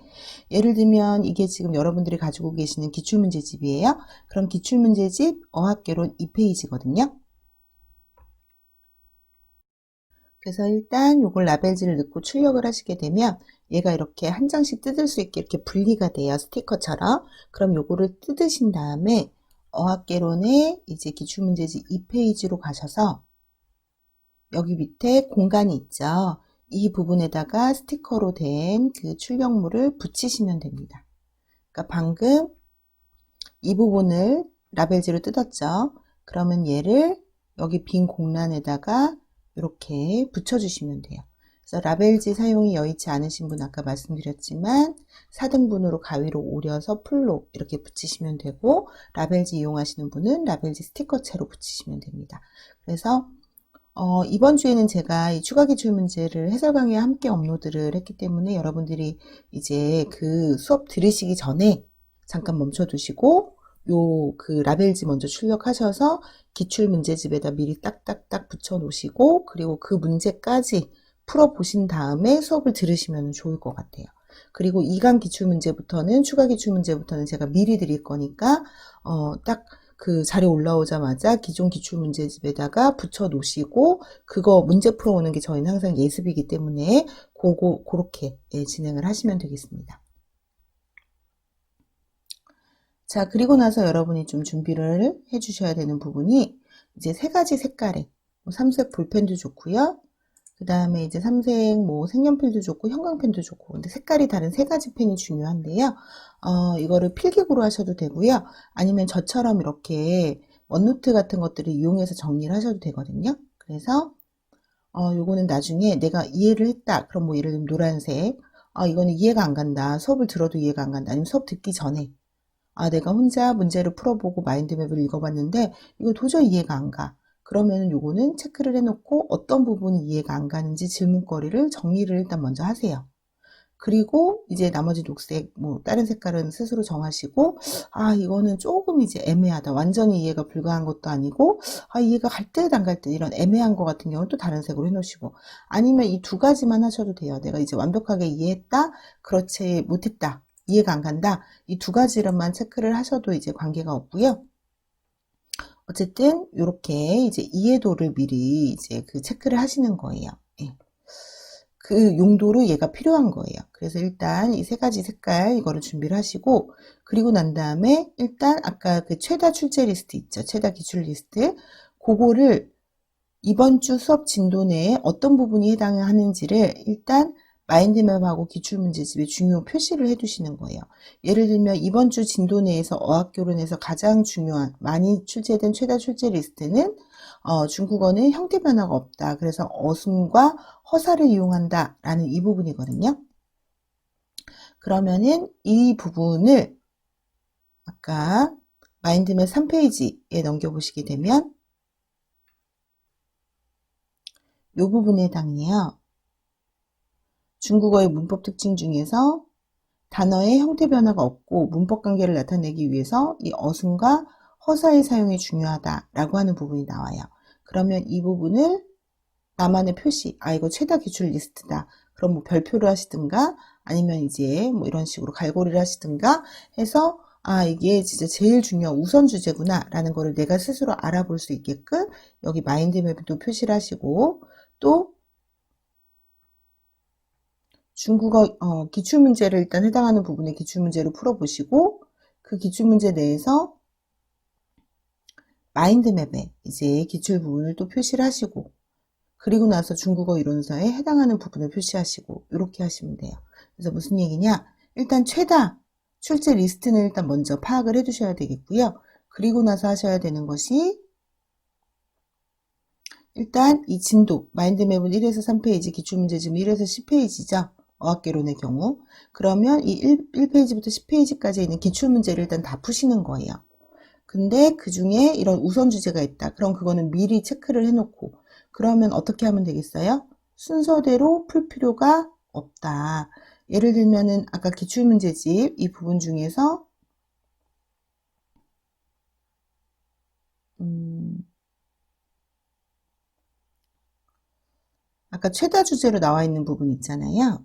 예를 들면 이게 지금 여러분들이 가지고 계시는 기출문제집이에요. 그럼 기출문제집 어학개론 2페이지거든요. 그래서 일단 요걸 라벨지를 넣고 출력을 하시게 되면 얘가 이렇게 한 장씩 뜯을 수 있게 이렇게 분리가 돼요. 스티커처럼. 그럼 요거를 뜯으신 다음에 어학개론의 이제 기출문제집 2페이지로 가셔서 여기 밑에 공간이 있죠. 이 부분에다가 스티커로 된 그 출력물을 붙이시면 됩니다. 그러니까 방금 이 부분을 라벨지로 뜯었죠. 그러면 얘를 여기 빈 공란에다가 이렇게 붙여주시면 돼요. 그래서 라벨지 사용이 여의치 않으신 분 아까 말씀드렸지만 4등분으로 가위로 오려서 풀로 이렇게 붙이시면 되고, 라벨지 이용하시는 분은 라벨지 스티커채로 붙이시면 됩니다. 그래서 이번 주에는 제가 이 추가 기출 문제를 해설 강의에 함께 업로드를 했기 때문에 여러분들이 이제 그 수업 들으시기 전에 잠깐 멈춰 두시고 요 그 라벨지 먼저 출력하셔서 기출 문제집에다 미리 딱딱딱 붙여 놓으시고, 그리고 그 문제까지 풀어 보신 다음에 수업을 들으시면 좋을 것 같아요. 그리고 2강 기출 문제부터는, 추가 기출 문제부터는 제가 미리 드릴 거니까 딱 그 자료 올라오자마자 기존 기출 문제집에다가 붙여 놓으시고 그거 문제 풀어오는 게 저희는 항상 예습이기 때문에 그렇게 진행을 하시면 되겠습니다. 자, 그리고 나서 여러분이 좀 준비를 해 주셔야 되는 부분이 이제 3가지 색깔의 삼색 볼펜도 좋고요. 그 다음에 이제 삼색 색연필도 좋고 형광펜도 좋고, 근데 색깔이 다른 3가지 펜이 중요한데요. 이거를 필기구로 하셔도 되고요. 아니면 저처럼 이렇게 원노트 같은 것들을 이용해서 정리를 하셔도 되거든요. 그래서 요거는 나중에 내가 이해를 했다. 그럼 예를 들면 노란색. 이거는 이해가 안 간다. 수업을 들어도 이해가 안 간다. 아니면 수업 듣기 전에 내가 혼자 문제를 풀어보고 마인드맵을 읽어봤는데 이거 도저히 이해가 안 가. 그러면은 요거는 체크를 해놓고 어떤 부분이 이해가 안 가는지 질문거리를 정리를 일단 먼저 하세요. 그리고 이제 나머지 녹색, 다른 색깔은 스스로 정하시고, 이거는 조금 이제 애매하다. 완전히 이해가 불가한 것도 아니고, 이해가 갈 듯 안 갈 듯 이런 애매한 거 같은 경우는 또 다른 색으로 해놓으시고, 아니면 이 2가지만 하셔도 돼요. 내가 이제 완벽하게 이해했다, 그렇지 못했다, 이해가 안 간다. 이 2가지로만 체크를 하셔도 이제 관계가 없고요. 어쨌든 이렇게 이제 이해도를 미리 이제 그 체크를 하시는 거예요. 예. 그 용도로 얘가 필요한 거예요. 그래서 일단 이 3가지 색깔 이거를 준비를 하시고, 그리고 난 다음에 일단 아까 그 최다 출제 리스트 있죠. 최다 기출 리스트. 그거를 이번 주 수업 진도 내에 어떤 부분이 해당하는지를 일단 마인드맵하고 기출문제집에 중요 표시를 해두시는 거예요. 예를 들면 이번 주 진도 내에서 어학교론에서 가장 중요한 많이 출제된 최다 출제 리스트는 중국어는 형태 변화가 없다. 그래서 어순과 허사를 이용한다 라는 이 부분이거든요. 그러면은 이 부분을 아까 마인드맵 3페이지에 넘겨보시게 되면 이 부분에 해당해요. 중국어의 문법 특징 중에서 단어의 형태 변화가 없고 문법 관계를 나타내기 위해서 이 어순과 허사의 사용이 중요하다라고 하는 부분이 나와요. 그러면 이 부분을 나만의 표시, 이거 최다 기출 리스트다. 그럼 별표를 하시든가 아니면 이제 이런 식으로 갈고리를 하시든가 해서 이게 진짜 제일 중요한 우선 주제구나 라는 거를 내가 스스로 알아볼 수 있게끔 여기 마인드맵도 표시를 하시고, 또 중국어 기출문제를 일단 해당하는 부분에 기출문제를 풀어보시고, 그 기출문제 내에서 마인드맵에 이제 기출 부분을 또 표시를 하시고, 그리고 나서 중국어 이론서에 해당하는 부분을 표시하시고, 이렇게 하시면 돼요. 그래서 무슨 얘기냐? 일단 최다 출제 리스트는 일단 먼저 파악을 해 두셔야 되겠고요. 그리고 나서 하셔야 되는 것이 일단 이 진도, 마인드맵은 1에서 3페이지, 기출문제집은 1에서 10페이지죠. 어학개론의 경우. 그러면 이 1페이지부터 10페이지까지 있는 기출문제를 일단 다 푸시는 거예요. 근데 그 중에 이런 우선 주제가 있다. 그럼 그거는 미리 체크를 해놓고, 그러면 어떻게 하면 되겠어요? 순서대로 풀 필요가 없다. 예를 들면은 아까 기출문제집 이 부분 중에서 아까 최다 주제로 나와 있는 부분 있잖아요.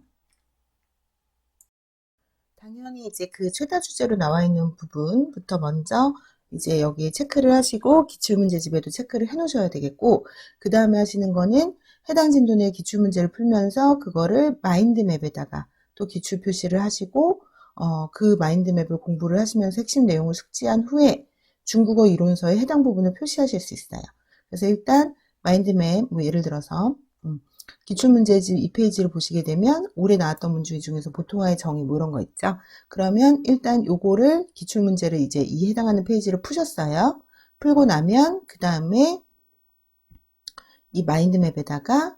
당연히 이제 그 최다 주제로 나와 있는 부분부터 먼저 이제 여기에 체크를 하시고 기출문제집에도 체크를 해 놓으셔야 되겠고, 그 다음에 하시는 거는 해당 진도 내 기출문제를 풀면서 그거를 마인드맵에다가 또 기출 표시를 하시고, 그 마인드맵을 공부를 하시면서 핵심 내용을 숙지한 후에 중국어 이론서에 해당 부분을 표시하실 수 있어요. 그래서 일단 마인드맵, 뭐 예를 들어서 기출문제집 2페이지를 보시게 되면 올해 나왔던 문제 중에서 보통화의 정의 뭐 이런 거 있죠. 그러면 일단 요거를 기출문제를 이제 이 해당하는 페이지를 푸셨어요. 풀고 나면 그 다음에 이 마인드맵에다가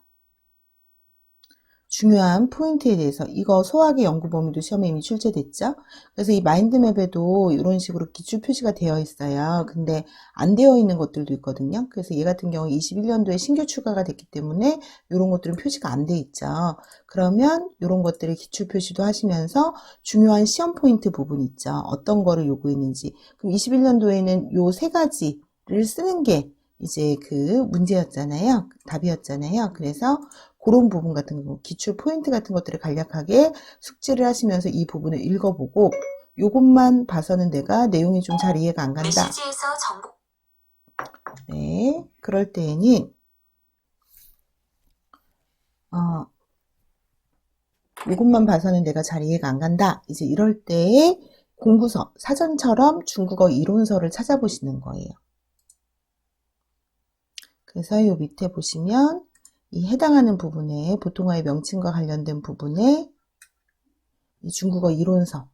중요한 포인트에 대해서 이거 소화기 연구 범위도 시험에 이미 출제됐죠. 그래서 이 마인드맵에도 이런 식으로 기출 표시가 되어 있어요. 근데 안 되어 있는 것들도 있거든요. 그래서 얘 같은 경우 21년도에 신규 추가가 됐기 때문에 이런 것들은 표시가 안 돼 있죠. 그러면 이런 것들을 기출 표시도 하시면서 중요한 시험 포인트 부분 있죠. 어떤 거를 요구했는지. 그럼 21년도에는 요 세 가지를 쓰는 게 이제 그 문제였잖아요. 답이었잖아요. 그래서 그런 부분 같은 거, 기출 포인트 같은 것들을 간략하게 숙지를 하시면서 이 부분을 읽어보고 요것만 봐서는 내가 내용이 좀 잘 이해가 안 간다. 메시지에서 정보. 네, 그럴 때에는 요것만 봐서는 내가 잘 이해가 안 간다. 이제 이럴 때에 공부서, 사전처럼 중국어 이론서를 찾아보시는 거예요. 그래서 요 밑에 보시면 이 해당하는 부분에 보통화의 명칭과 관련된 부분에 이 중국어 이론서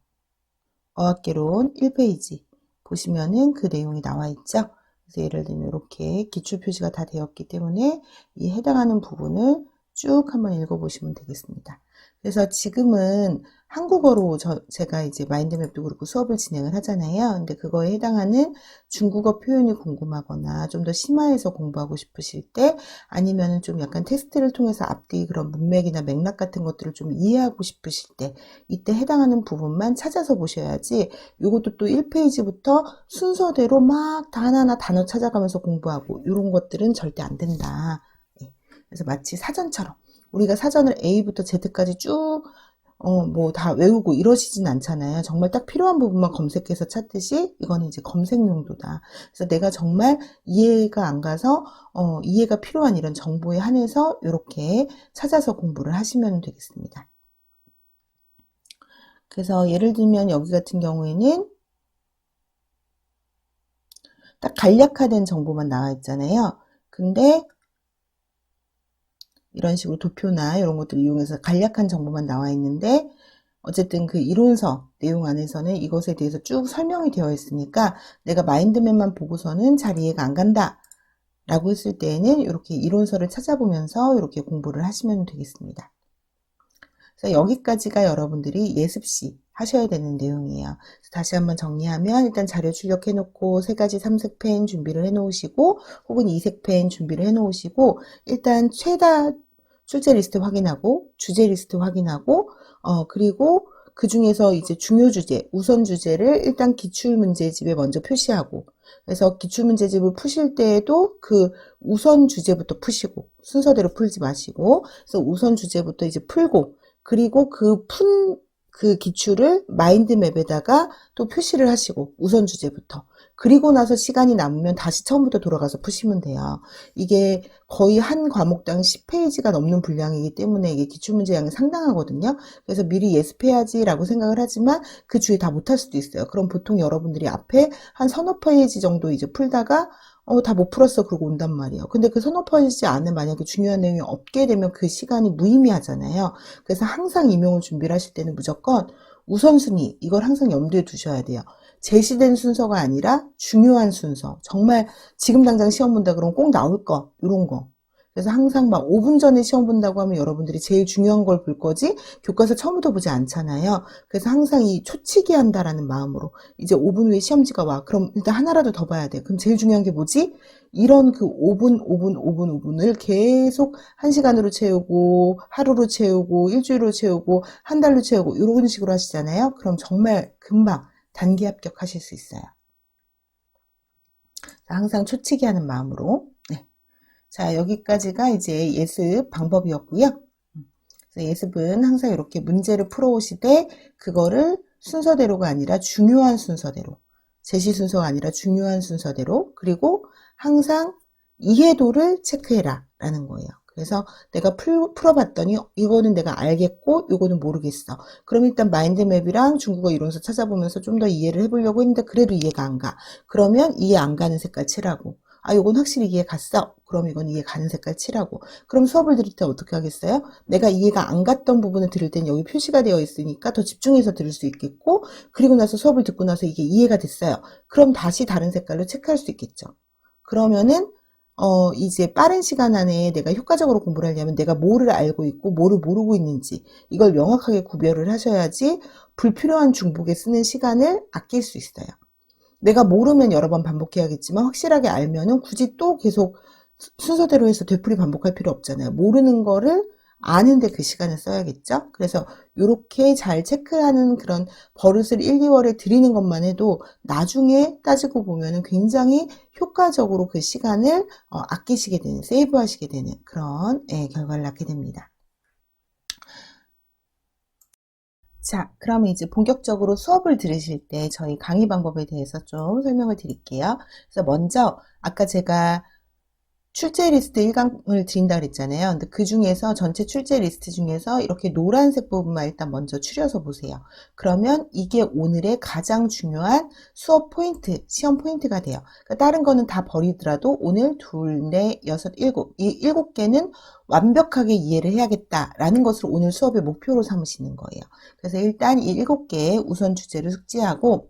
어학개론 1페이지 보시면은 그 내용이 나와 있죠. 그래서 예를 들면 이렇게 기출 표시가 다 되었기 때문에 이 해당하는 부분을 쭉 한번 읽어보시면 되겠습니다. 그래서 지금은 한국어로 제가 이제 마인드맵도 그렇고 수업을 진행을 하잖아요. 근데 그거에 해당하는 중국어 표현이 궁금하거나 좀 더 심화해서 공부하고 싶으실 때 아니면은 좀 약간 테스트를 통해서 앞뒤 그런 문맥이나 맥락 같은 것들을 좀 이해하고 싶으실 때 이때 해당하는 부분만 찾아서 보셔야지 요것도 또 1페이지부터 순서대로 막 다 하나하나 단어 찾아가면서 공부하고 이런 것들은 절대 안 된다. 그래서 마치 사전처럼 우리가 사전을 A부터 Z까지 쭉 뭐 다 외우고 이러시진 않잖아요. 정말 딱 필요한 부분만 검색해서 찾듯이 이거는 이제 검색 용도다. 그래서 내가 정말 이해가 안 가서 이해가 필요한 이런 정보에 한해서 이렇게 찾아서 공부를 하시면 되겠습니다. 그래서 예를 들면 여기 같은 경우에는 딱 간략화된 정보만 나와 있잖아요. 근데 이런 식으로 도표나 이런 것들을 이용해서 간략한 정보만 나와 있는데 어쨌든 그 이론서 내용 안에서는 이것에 대해서 쭉 설명이 되어 있으니까 내가 마인드맵만 보고서는 잘 이해가 안 간다 라고 했을 때에는 이렇게 이론서를 찾아보면서 이렇게 공부를 하시면 되겠습니다. 그래서 여기까지가 여러분들이 예습시 하셔야 되는 내용이에요. 다시 한번 정리하면 일단 자료 출력해 놓고 세 가지 삼색 펜 준비를 해 놓으시고 혹은 이색 펜 준비를 해 놓으시고 일단 최다 출제 리스트 확인하고 주제 리스트 확인하고 그리고 그 중에서 이제 중요 주제, 우선 주제를 일단 기출 문제집에 먼저 표시하고 그래서 기출 문제집을 푸실 때에도 그 우선 주제부터 푸시고 순서대로 풀지 마시고 그래서 우선 주제부터 이제 풀고 그리고 그 기출을 마인드맵에다가 또 표시를 하시고 우선 주제부터 그리고 나서 시간이 남으면 다시 처음부터 돌아가서 푸시면 돼요. 이게 거의 한 과목당 10페이지가 넘는 분량이기 때문에 이게 기출문제 양이 상당하거든요. 그래서 미리 예습해야지라고 생각을 하지만 그 주에 다 못할 수도 있어요. 그럼 보통 여러분들이 앞에 한 서너 페이지 정도 이제 풀다가 다 못 풀었어 그러고 온단 말이에요. 근데 그 서너 페이지 안에 만약에 중요한 내용이 없게 되면 그 시간이 무의미하잖아요. 그래서 항상 임용을 준비를 하실 때는 무조건 우선순위 이걸 항상 염두에 두셔야 돼요. 제시된 순서가 아니라 중요한 순서. 정말 지금 당장 시험 본다 그러면 꼭 나올 거 이런 거. 그래서 항상 막 5분 전에 시험 본다고 하면 여러분들이 제일 중요한 걸 볼 거지 교과서 처음부터 보지 않잖아요. 그래서 항상 이 초치기 한다라는 마음으로 이제 5분 후에 시험지가 와. 그럼 일단 하나라도 더 봐야 돼. 그럼 제일 중요한 게 뭐지? 이런 그 5분, 5분, 5분, 5분을 계속 1시간으로 채우고 하루로 채우고 일주일로 채우고 한 달로 채우고 이런 식으로 하시잖아요. 그럼 정말 금방 단기 합격하실 수 있어요. 항상 초치기 하는 마음으로. 네. 자, 여기까지가 이제 예습 방법이었고요. 그래서 예습은 항상 이렇게 문제를 풀어오시되 그거를 순서대로가 아니라 중요한 순서대로 제시 순서가 아니라 중요한 순서대로 그리고 항상 이해도를 체크해라 라는 거예요. 그래서 내가 풀어봤더니 이거는 내가 알겠고 이거는 모르겠어. 그럼 일단 마인드맵이랑 중국어 이론서 찾아보면서 좀 더 이해를 해보려고 했는데 그래도 이해가 안 가. 그러면 이해 안 가는 색깔 칠하고 아 요건 확실히 이해 갔어. 그럼 이건 이해 가는 색깔 칠하고. 그럼 수업을 들을 때 어떻게 하겠어요? 내가 이해가 안 갔던 부분을 들을 땐 여기 표시가 되어 있으니까 더 집중해서 들을 수 있겠고, 그리고 나서 수업을 듣고 나서 이게 이해가 됐어요. 그럼 다시 다른 색깔로 체크할 수 있겠죠. 그러면은 이제 빠른 시간 안에 내가 효과적으로 공부를 하려면 내가 뭐를 알고 있고 뭐를 모르고 있는지 이걸 명확하게 구별을 하셔야지 불필요한 중복에 쓰는 시간을 아낄 수 있어요. 내가 모르면 여러 번 반복해야겠지만 확실하게 알면은 굳이 또 계속 순서대로 해서 되풀이 반복할 필요 없잖아요. 모르는 거를 아는데 그 시간을 써야겠죠. 그래서 이렇게 잘 체크하는 그런 버릇을 1, 2월에 들이는 것만 해도 나중에 따지고 보면은 굉장히 효과적으로 그 시간을 아끼시게 되는, 세이브 하시게 되는 그런 결과를 낳게 됩니다. 자, 그러면 이제 본격적으로 수업을 들으실 때 저희 강의 방법에 대해서 좀 설명을 드릴게요. 그래서 먼저 아까 제가 출제 리스트 1강을 드린다 그랬잖아요. 근데 그 중에서 전체 출제 리스트 중에서 이렇게 노란색 부분만 일단 먼저 추려서 보세요. 그러면 이게 오늘의 가장 중요한 수업 포인트, 시험 포인트가 돼요. 그러니까 다른 거는 다 버리더라도 오늘 둘, 넷, 여섯, 일곱, 이 7개는 완벽하게 이해를 해야겠다라는 것을 오늘 수업의 목표로 삼으시는 거예요. 그래서 일단 이 7개의 우선 주제를 숙지하고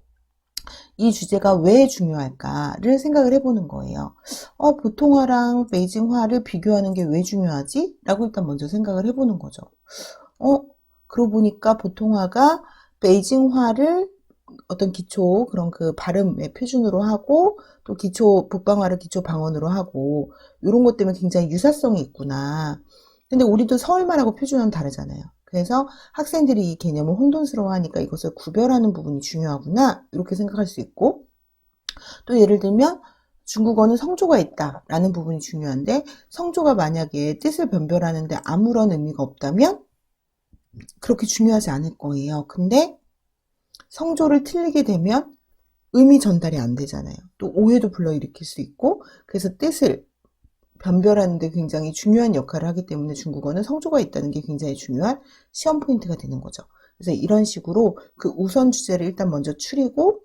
이 주제가 왜 중요할까를 생각을 해보는 거예요. 보통화랑 베이징화를 비교하는 게 왜 중요하지? 라고 일단 먼저 생각을 해보는 거죠. 그러고 보니까 보통화가 베이징화를 어떤 기초 그런 그 발음의 표준으로 하고 또 기초 북방화를 기초 방언으로 하고 이런 것 때문에 굉장히 유사성이 있구나. 근데 우리도 서울말하고 표준어는 다르잖아요. 그래서 학생들이 이 개념을 혼돈스러워하니까 이것을 구별하는 부분이 중요하구나 이렇게 생각할 수 있고, 또 예를 들면 중국어는 성조가 있다라는 부분이 중요한데 성조가 만약에 뜻을 변별하는데 아무런 의미가 없다면 그렇게 중요하지 않을 거예요. 근데 성조를 틀리게 되면 의미 전달이 안 되잖아요. 또 오해도 불러일으킬 수 있고, 그래서 뜻을 변별하는 데 굉장히 중요한 역할을 하기 때문에 중국어는 성조가 있다는 게 굉장히 중요한 시험 포인트가 되는 거죠. 그래서 이런 식으로 그 우선 주제를 일단 먼저 추리고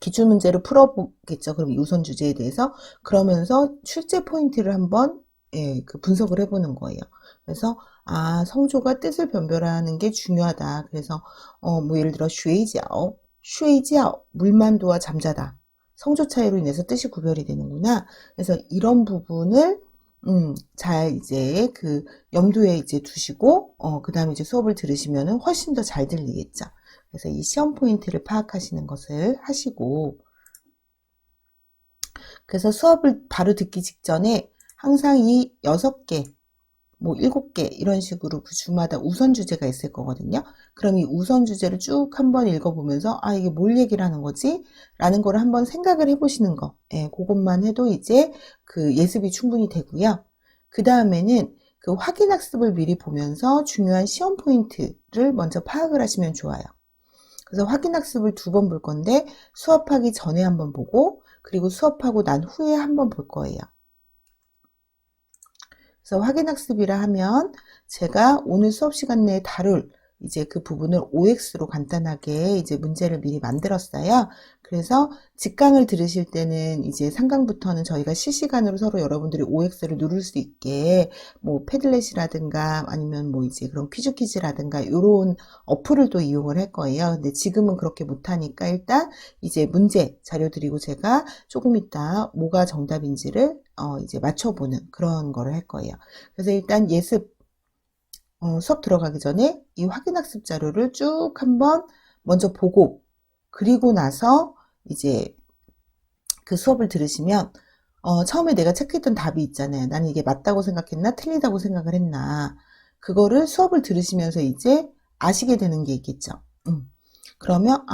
기출문제를 풀어보겠죠. 그럼 이 우선 주제에 대해서 그러면서 출제 포인트를 한번 그 분석을 해보는 거예요. 그래서 성조가 뜻을 변별하는 게 중요하다. 그래서 뭐 예를 들어 쉐이지아오 물만두와 잠자다. 성조 차이로 인해서 뜻이 구별이 되는구나. 그래서 이런 부분을 잘 이제 그 염두에 이제 두시고 그 다음에 이제 수업을 들으시면은 훨씬 더 잘 들리겠죠. 그래서 이 시험 포인트를 파악하시는 것을 하시고, 그래서 수업을 바로 듣기 직전에 항상 이 6개, 뭐 7개 이런 식으로 그 주마다 우선 주제가 있을 거거든요. 그럼 이 우선 주제를 쭉 한번 읽어보면서 이게 뭘 얘기를 하는 거지? 라는 거를 한번 생각을 해보시는 거. 그것만 해도 이제 그 예습이 충분히 되고요. 그 다음에는 그 확인학습을 미리 보면서 중요한 시험 포인트를 먼저 파악을 하시면 좋아요. 그래서 확인학습을 2번 볼 건데 수업하기 전에 한번 보고 그리고 수업하고 난 후에 한번 볼 거예요. 그래서 확인학습이라 하면 제가 오늘 수업 시간 내에 다룰 이제 그 부분을 OX로 간단하게 이제 문제를 미리 만들었어요. 그래서 직강을 들으실 때는 이제 3강부터는 저희가 실시간으로 서로 여러분들이 OX를 누를 수 있게 뭐 패들렛이라든가 아니면 뭐 이제 그런 퀴즈라든가 이런 어플을 또 이용을 할 거예요. 근데 지금은 그렇게 못하니까 일단 이제 문제 자료 드리고 제가 조금 이따 뭐가 정답인지를 이제 맞춰보는 그런 거를 할 거예요. 그래서 일단 예습 수업 들어가기 전에 이 확인학습 자료를 쭉 한번 먼저 보고 그리고 나서 이제 그 수업을 들으시면 처음에 내가 체크했던 답이 있잖아요. 나는 이게 맞다고 생각했나 틀리다고 생각을 했나 그거를 수업을 들으시면서 이제 아시게 되는 게 있겠죠. 그러면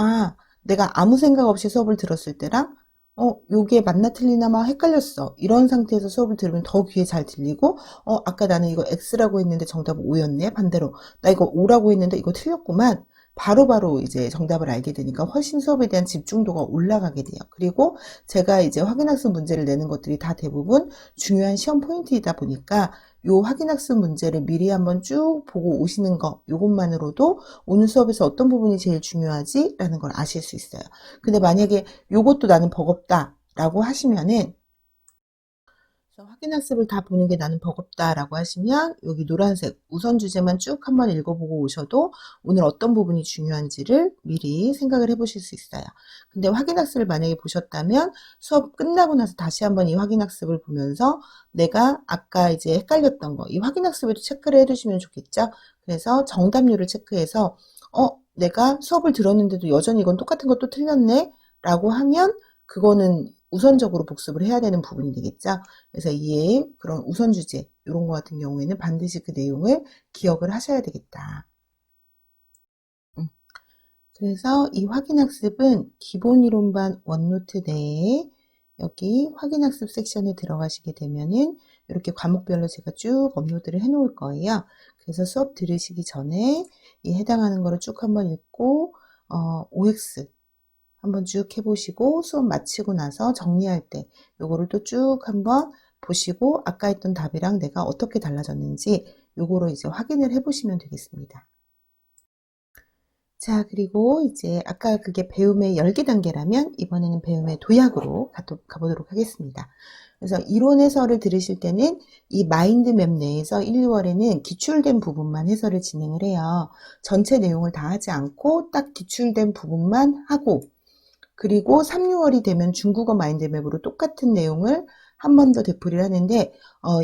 내가 아무 생각 없이 수업을 들었을 때랑 요게 맞나 틀리나 막 헷갈렸어. 이런 상태에서 수업을 들으면 더 귀에 잘 들리고, 아까 나는 이거 X라고 했는데 정답 O였네. 반대로, 나 이거 O라고 했는데 이거 틀렸구만. 바로바로 이제 정답을 알게 되니까 훨씬 수업에 대한 집중도가 올라가게 돼요. 그리고 제가 이제 확인학습 문제를 내는 것들이 다 대부분 중요한 시험 포인트이다 보니까 요 확인학습 문제를 미리 한번 쭉 보고 오시는 거, 요것만으로도 오늘 수업에서 어떤 부분이 제일 중요하지? 라는 걸 아실 수 있어요. 근데 만약에 요것도 나는 버겁다 라고 하시면은 그래서 확인학습을 다 보는 게 나는 버겁다라고 하시면 여기 노란색 우선 주제만 쭉 한번 읽어보고 오셔도 오늘 어떤 부분이 중요한지를 미리 생각을 해보실 수 있어요. 근데 확인학습을 만약에 보셨다면 수업 끝나고 나서 다시 한번 이 확인학습을 보면서 내가 아까 이제 헷갈렸던 거, 이 확인학습에도 체크를 해두시면 좋겠죠. 그래서 정답률을 체크해서 내가 수업을 들었는데도 여전히 이건 똑같은 것도 틀렸네 라고 하면 그거는 우선적으로 복습을 해야 되는 부분이 되겠죠. 그래서 이에 그런 우선 주제 이런 거 같은 경우에는 반드시 그 내용을 기억을 하셔야 되겠다. 그래서 이 확인학습은 기본이론반 원노트 내에 여기 확인학습 섹션에 들어가시게 되면은 이렇게 과목별로 제가 쭉 업로드를 해 놓을 거예요. 그래서 수업 들으시기 전에 이 해당하는 거를 쭉 한번 읽고 OX 한번 쭉 해보시고 수업 마치고 나서 정리할 때 요거를 또 쭉 한번 보시고 아까 했던 답이랑 내가 어떻게 달라졌는지 요거로 이제 확인을 해보시면 되겠습니다. 자, 그리고 이제 아까 그게 배움의 열기 단계라면 이번에는 배움의 도약으로 가보도록 하겠습니다. 그래서 이론 해설을 들으실 때는 이 마인드맵 내에서 1, 2월에는 기출된 부분만 해설을 진행을 해요. 전체 내용을 다 하지 않고 딱 기출된 부분만 하고 그리고 3, 6월이 되면 중국어 마인드맵으로 똑같은 내용을 한 번 더 되풀이를 하는데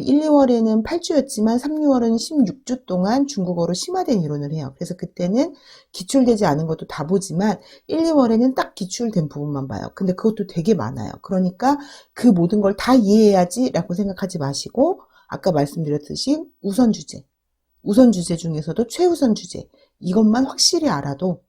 1, 2월에는 8주였지만 3, 6월은 16주 동안 중국어로 심화된 이론을 해요. 그래서 그때는 기출되지 않은 것도 다 보지만 1, 2월에는 딱 기출된 부분만 봐요. 근데 그것도 되게 많아요. 그러니까 그 모든 걸 다 이해해야지 라고 생각하지 마시고 아까 말씀드렸듯이 우선 주제 중에서도 최우선 주제 이것만 확실히 알아도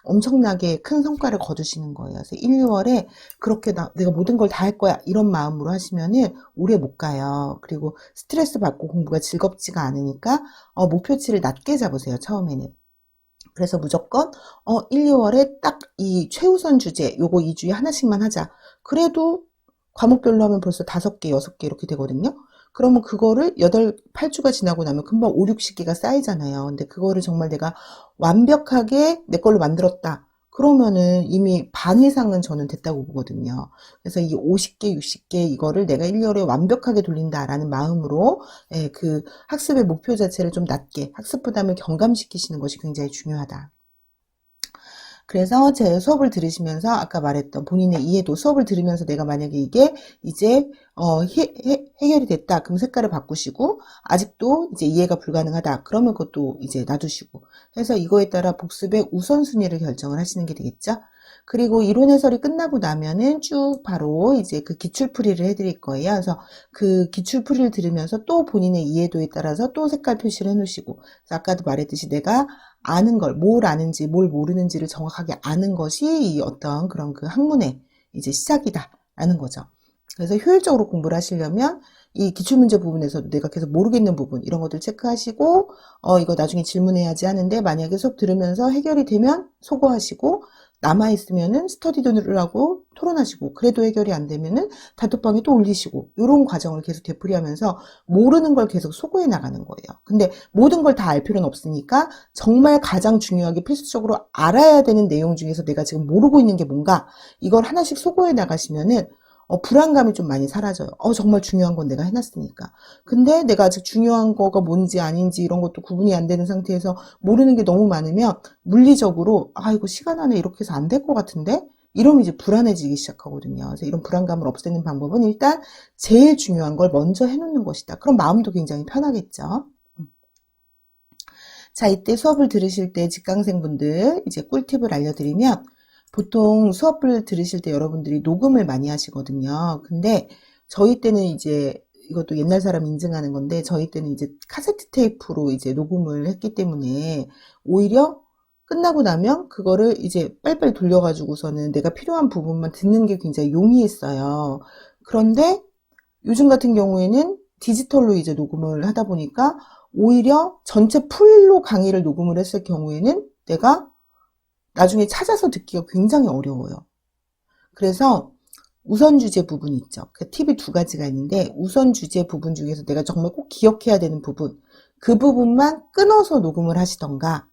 엄청나게 큰 성과를 거두시는 거예요. 그래서 1, 2월에 그렇게 내가 모든 걸 다 할 거야 이런 마음으로 하시면은 오래 못 가요. 그리고 스트레스 받고 공부가 즐겁지가 않으니까 목표치를 낮게 잡으세요. 처음에는. 그래서 무조건 1, 2월에 딱 이 최우선 주제 요거 2주에 하나씩만 하자. 그래도 과목별로 하면 벌써 5개, 6개 이렇게 되거든요. 그러면 그거를 8주가 지나고 나면 금방 5, 60개가 쌓이잖아요. 근데 그거를 정말 내가 완벽하게 내 걸로 만들었다. 그러면은 이미 반 이상은 저는 됐다고 보거든요. 그래서 이 50개, 60개 이거를 내가 1년에 완벽하게 돌린다라는 마음으로 그 학습의 목표 자체를 좀 낮게 학습 부담을 경감시키시는 것이 굉장히 중요하다. 그래서 제 수업을 들으시면서 아까 말했던 본인의 이해도 수업을 들으면서 내가 만약에 이게 이제 해결이 됐다. 그럼 색깔을 바꾸시고 아직도 이제 이해가 불가능하다. 그러면 그것도 이제 놔두시고 해서 이거에 따라 복습의 우선순위를 결정을 하시는 게 되겠죠. 그리고 이론 해설이 끝나고 나면은 쭉 바로 이제 그 기출풀이를 해드릴 거예요. 그래서 그 기출풀이를 들으면서 또 본인의 이해도에 따라서 또 색깔 표시를 해놓으시고 아까도 말했듯이 내가 아는 걸, 뭘 아는지, 뭘 모르는지를 정확하게 아는 것이 이 어떤 그런 그 학문의 이제 시작이다라는 거죠. 그래서 효율적으로 공부를 하시려면 이 기출문제 부분에서도 내가 계속 모르겠는 부분 이런 것들 체크하시고 이거 나중에 질문해야지 하는데 만약에 수업 들으면서 해결이 되면 소거하시고 남아있으면은 스터디도를 하고 토론하시고 그래도 해결이 안 되면은 단톡방에 또 올리시고 이런 과정을 계속 되풀이하면서 모르는 걸 계속 소거해 나가는 거예요. 근데 모든 걸 다 알 필요는 없으니까 정말 가장 중요하게 필수적으로 알아야 되는 내용 중에서 내가 지금 모르고 있는 게 뭔가 이걸 하나씩 소거해 나가시면은 불안감이 좀 많이 사라져요. 정말 중요한 건 내가 해놨으니까. 근데 내가 아직 중요한 거가 뭔지 아닌지 이런 것도 구분이 안 되는 상태에서 모르는 게 너무 많으면 물리적으로 이거 시간 안에 이렇게 해서 안 될 것 같은데? 이러면 이제 불안해지기 시작하거든요. 그래서 이런 불안감을 없애는 방법은 일단 제일 중요한 걸 먼저 해놓는 것이다. 그럼 마음도 굉장히 편하겠죠. 자, 이때 수업을 들으실 때 직강생분들 이제 꿀팁을 알려드리면 보통 수업을 들으실 때 여러분들이 녹음을 많이 하시거든요. 근데 저희 때는 이제 이것도 옛날 사람 인증하는 건데 저희 때는 이제 카세트 테이프로 이제 녹음을 했기 때문에 오히려 끝나고 나면 그거를 이제 빨리빨리 돌려가지고서는 내가 필요한 부분만 듣는 게 굉장히 용이했어요. 그런데 요즘 같은 경우에는 디지털로 이제 녹음을 하다 보니까 오히려 전체 풀로 강의를 녹음을 했을 경우에는 내가 나중에 찾아서 듣기가 굉장히 어려워요. 그래서 우선 주제 부분이 있죠. 그 팁이 2가지가 있는데 우선 주제 부분 중에서 내가 정말 꼭 기억해야 되는 부분 그 부분만 끊어서 녹음을 하시던가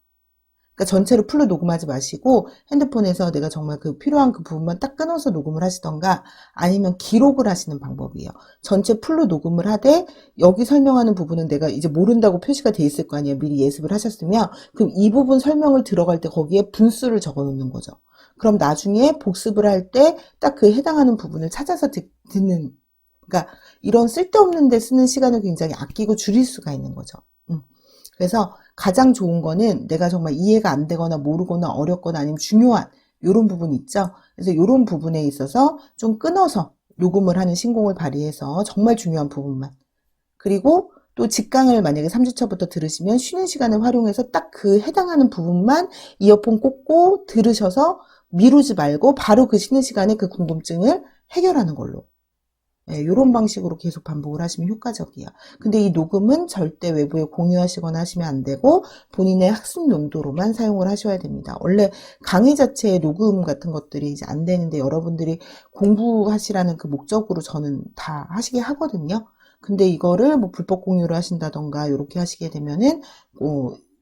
그러니까 전체를 풀로 녹음하지 마시고 핸드폰에서 내가 정말 그 필요한 그 부분만 딱 끊어서 녹음을 하시던가 아니면 기록을 하시는 방법이에요. 전체 풀로 녹음을 하되 여기 설명하는 부분은 내가 이제 모른다고 표시가 돼 있을 거 아니에요. 미리 예습을 하셨으면. 그럼 이 부분 설명을 들어갈 때 거기에 분수를 적어 놓는 거죠. 그럼 나중에 복습을 할 때 딱 그 해당하는 부분을 찾아서 듣는, 그러니까 이런 쓸데없는 데 쓰는 시간을 굉장히 아끼고 줄일 수가 있는 거죠. 그래서 가장 좋은 거는 내가 정말 이해가 안 되거나 모르거나 어렵거나 아니면 중요한 이런 부분 있죠. 그래서 이런 부분에 있어서 좀 끊어서 녹음을 하는 신공을 발휘해서 정말 중요한 부분만. 그리고 또 직강을 만약에 3주차부터 들으시면 쉬는 시간을 활용해서 딱 그 해당하는 부분만 이어폰 꽂고 들으셔서 미루지 말고 바로 그 쉬는 시간에 그 궁금증을 해결하는 걸로. 네, 이런 방식으로 계속 반복을 하시면 효과적이에요. 근데 이 녹음은 절대 외부에 공유하시거나 하시면 안 되고 본인의 학습 용도로만 사용을 하셔야 됩니다. 원래 강의 자체에 녹음 같은 것들이 이제 안 되는데 여러분들이 공부하시라는 그 목적으로 저는 다 하시게 하거든요. 근데 이거를 뭐 불법 공유를 하신다던가 이렇게 하시게 되면은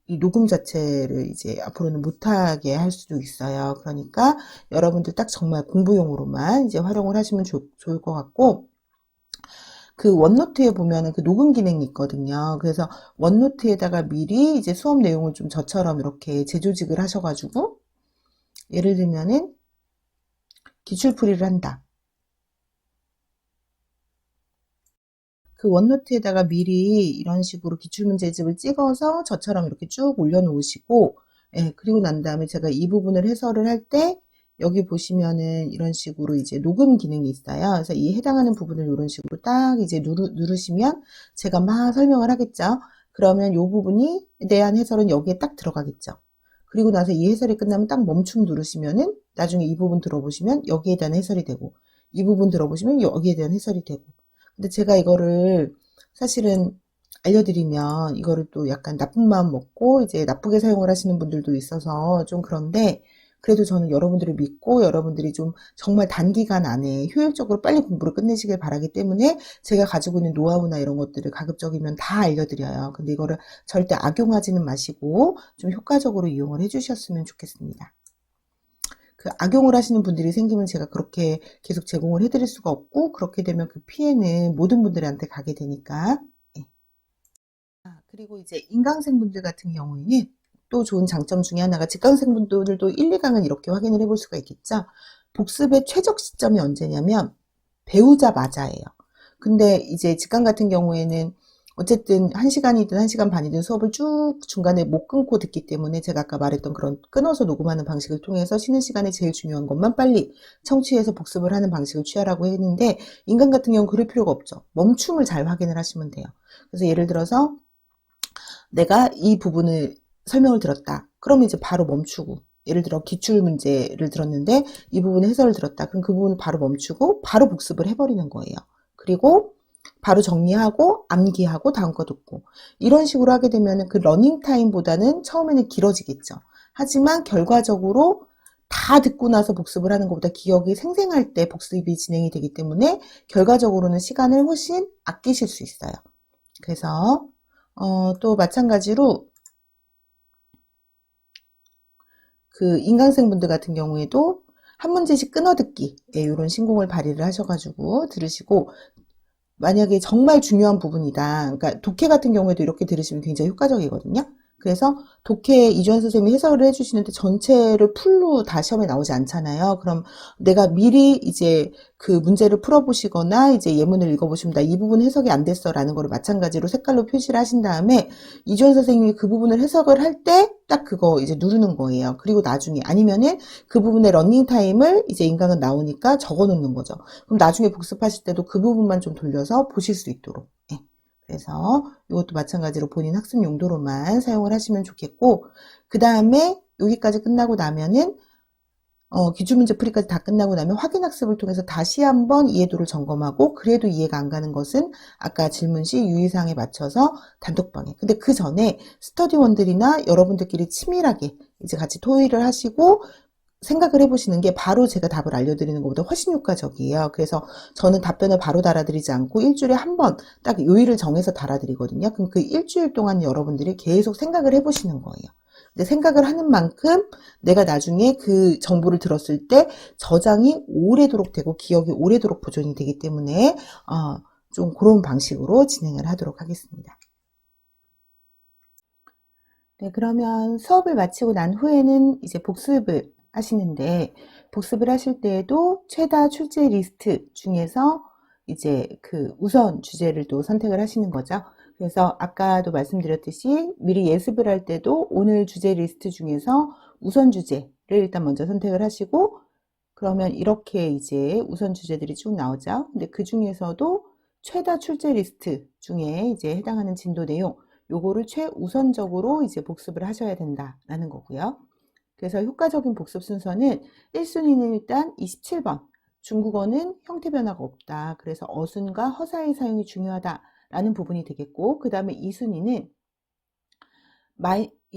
이 녹음 자체를 이제 앞으로는 못하게 할 수도 있어요. 그러니까 여러분들 딱 정말 공부용으로만 이제 활용을 하시면 좋을 것 같고, 그 원노트에 보면은 그 녹음 기능이 있거든요. 그래서 원노트에다가 미리 이제 수업 내용을 좀 저처럼 이렇게 재조직을 하셔가지고, 예를 들면은 기출풀이를 한다. 그 원노트에다가 미리 이런 식으로 기출문제집을 찍어서 저처럼 이렇게 쭉 올려놓으시고, 예, 그리고 난 다음에 제가 이 부분을 해설을 할 때, 여기 보시면은 이런 식으로 이제 녹음 기능이 있어요. 그래서 이 해당하는 부분을 이런 식으로 딱 이제 누르시면 제가 막 설명을 하겠죠. 그러면 이 부분이 대한 해설은 여기에 딱 들어가겠죠. 그리고 나서 이 해설이 끝나면 딱 멈춤 누르시면은 나중에 이 부분 들어보시면 여기에 대한 해설이 되고, 이 부분 들어보시면 여기에 대한 해설이 되고. 근데 제가 이거를 사실은 알려드리면 이거를 또 약간 나쁜 마음 먹고 이제 나쁘게 사용을 하시는 분들도 있어서 좀 그런데, 그래도 저는 여러분들을 믿고 여러분들이 좀 정말 단기간 안에 효율적으로 빨리 공부를 끝내시길 바라기 때문에 제가 가지고 있는 노하우나 이런 것들을 가급적이면 다 알려드려요. 근데 이거를 절대 악용하지는 마시고 좀 효과적으로 이용을 해주셨으면 좋겠습니다. 그 악용을 하시는 분들이 생기면 제가 그렇게 계속 제공을 해드릴 수가 없고, 그렇게 되면 그 피해는 모든 분들한테 가게 되니까. 예. 그리고 이제 인강생분들 같은 경우에는 또 좋은 장점 중에 하나가, 직강생분들도 1, 2강은 이렇게 확인을 해볼 수가 있겠죠. 복습의 최적 시점이 언제냐면 배우자마자예요. 근데 이제 직강 같은 경우에는 어쨌든 1시간이든 1시간 반이든 수업을 쭉 중간에 못 끊고 듣기 때문에 제가 아까 말했던 그런 끊어서 녹음하는 방식을 통해서 쉬는 시간에 제일 중요한 것만 빨리 청취해서 복습을 하는 방식을 취하라고 했는데, 인강 같은 경우는 그럴 필요가 없죠. 멈춤을 잘 확인을 하시면 돼요. 그래서 예를 들어서 내가 이 부분을 설명을 들었다. 그러면 이제 바로 멈추고, 예를 들어 기출문제를 들었는데 이 부분의 해설을 들었다. 그럼 그 부분을 바로 멈추고 바로 복습을 해버리는 거예요. 그리고 바로 정리하고 암기하고 다음 거 듣고, 이런 식으로 하게 되면 그 러닝타임보다는 처음에는 길어지겠죠. 하지만 결과적으로 다 듣고 나서 복습을 하는 것보다 기억이 생생할 때 복습이 진행이 되기 때문에 결과적으로는 시간을 훨씬 아끼실 수 있어요. 그래서 또 마찬가지로 그 인강생분들 같은 경우에도 한 문제씩 끊어듣기, 예, 이런 신공을 발휘를 하셔가지고 들으시고, 만약에 정말 중요한 부분이다. 그러니까 독해 같은 경우에도 이렇게 들으시면 굉장히 효과적이거든요. 그래서 독해 이주연 선생님이 해설을 해주시는데 전체를 풀로 다 시험에 나오지 않잖아요. 그럼 내가 미리 이제 그 문제를 풀어보시거나 이제 예문을 읽어보시면 나 이 부분 해석이 안 됐어 라는 거를 마찬가지로 색깔로 표시를 하신 다음에 이주연 선생님이 그 부분을 해석을 할 때 딱 그거 이제 누르는 거예요. 그리고 나중에 아니면은 그 부분의 러닝타임을 이제 인강은 나오니까 적어 놓는 거죠. 그럼 나중에 복습하실 때도 그 부분만 좀 돌려서 보실 수 있도록. 예. 그래서 이것도 마찬가지로 본인 학습 용도로만 사용을 하시면 좋겠고, 그 다음에 여기까지 끝나고 나면은 기출문제 풀이까지 다 끝나고 나면 확인학습을 통해서 다시 한번 이해도를 점검하고, 그래도 이해가 안 가는 것은 아까 질문시 유의사항에 맞춰서 단톡방에, 근데 그 전에 스터디원들이나 여러분들끼리 치밀하게 이제 같이 토의를 하시고 생각을 해보시는 게 바로 제가 답을 알려드리는 것보다 훨씬 효과적이에요. 그래서 저는 답변을 바로 달아드리지 않고 일주일에 한 번 딱 요일을 정해서 달아드리거든요. 그럼 그 일주일 동안 여러분들이 계속 생각을 해보시는 거예요. 근데 생각을 하는 만큼 내가 나중에 그 정보를 들었을 때 저장이 오래도록 되고 기억이 오래도록 보존이 되기 때문에 좀 그런 방식으로 진행을 하도록 하겠습니다. 네, 그러면 수업을 마치고 난 후에는 이제 복습을 하시는데, 복습을 하실 때에도 최다 출제 리스트 중에서 이제 그 우선 주제를 또 선택을 하시는 거죠. 그래서 아까도 말씀드렸듯이 미리 예습을 할 때도 오늘 주제 리스트 중에서 우선 주제를 일단 먼저 선택을 하시고, 그러면 이렇게 이제 우선 주제들이 쭉 나오죠. 근데 그 중에서도 최다 출제 리스트 중에 이제 해당하는 진도 내용, 요거를 최우선적으로 이제 복습을 하셔야 된다라는 거고요. 그래서 효과적인 복습 순서는 1순위는 일단 27번. 중국어는 형태 변화가 없다. 그래서 어순과 허사의 사용이 중요하다라는 부분이 되겠고, 그 다음에 2순위는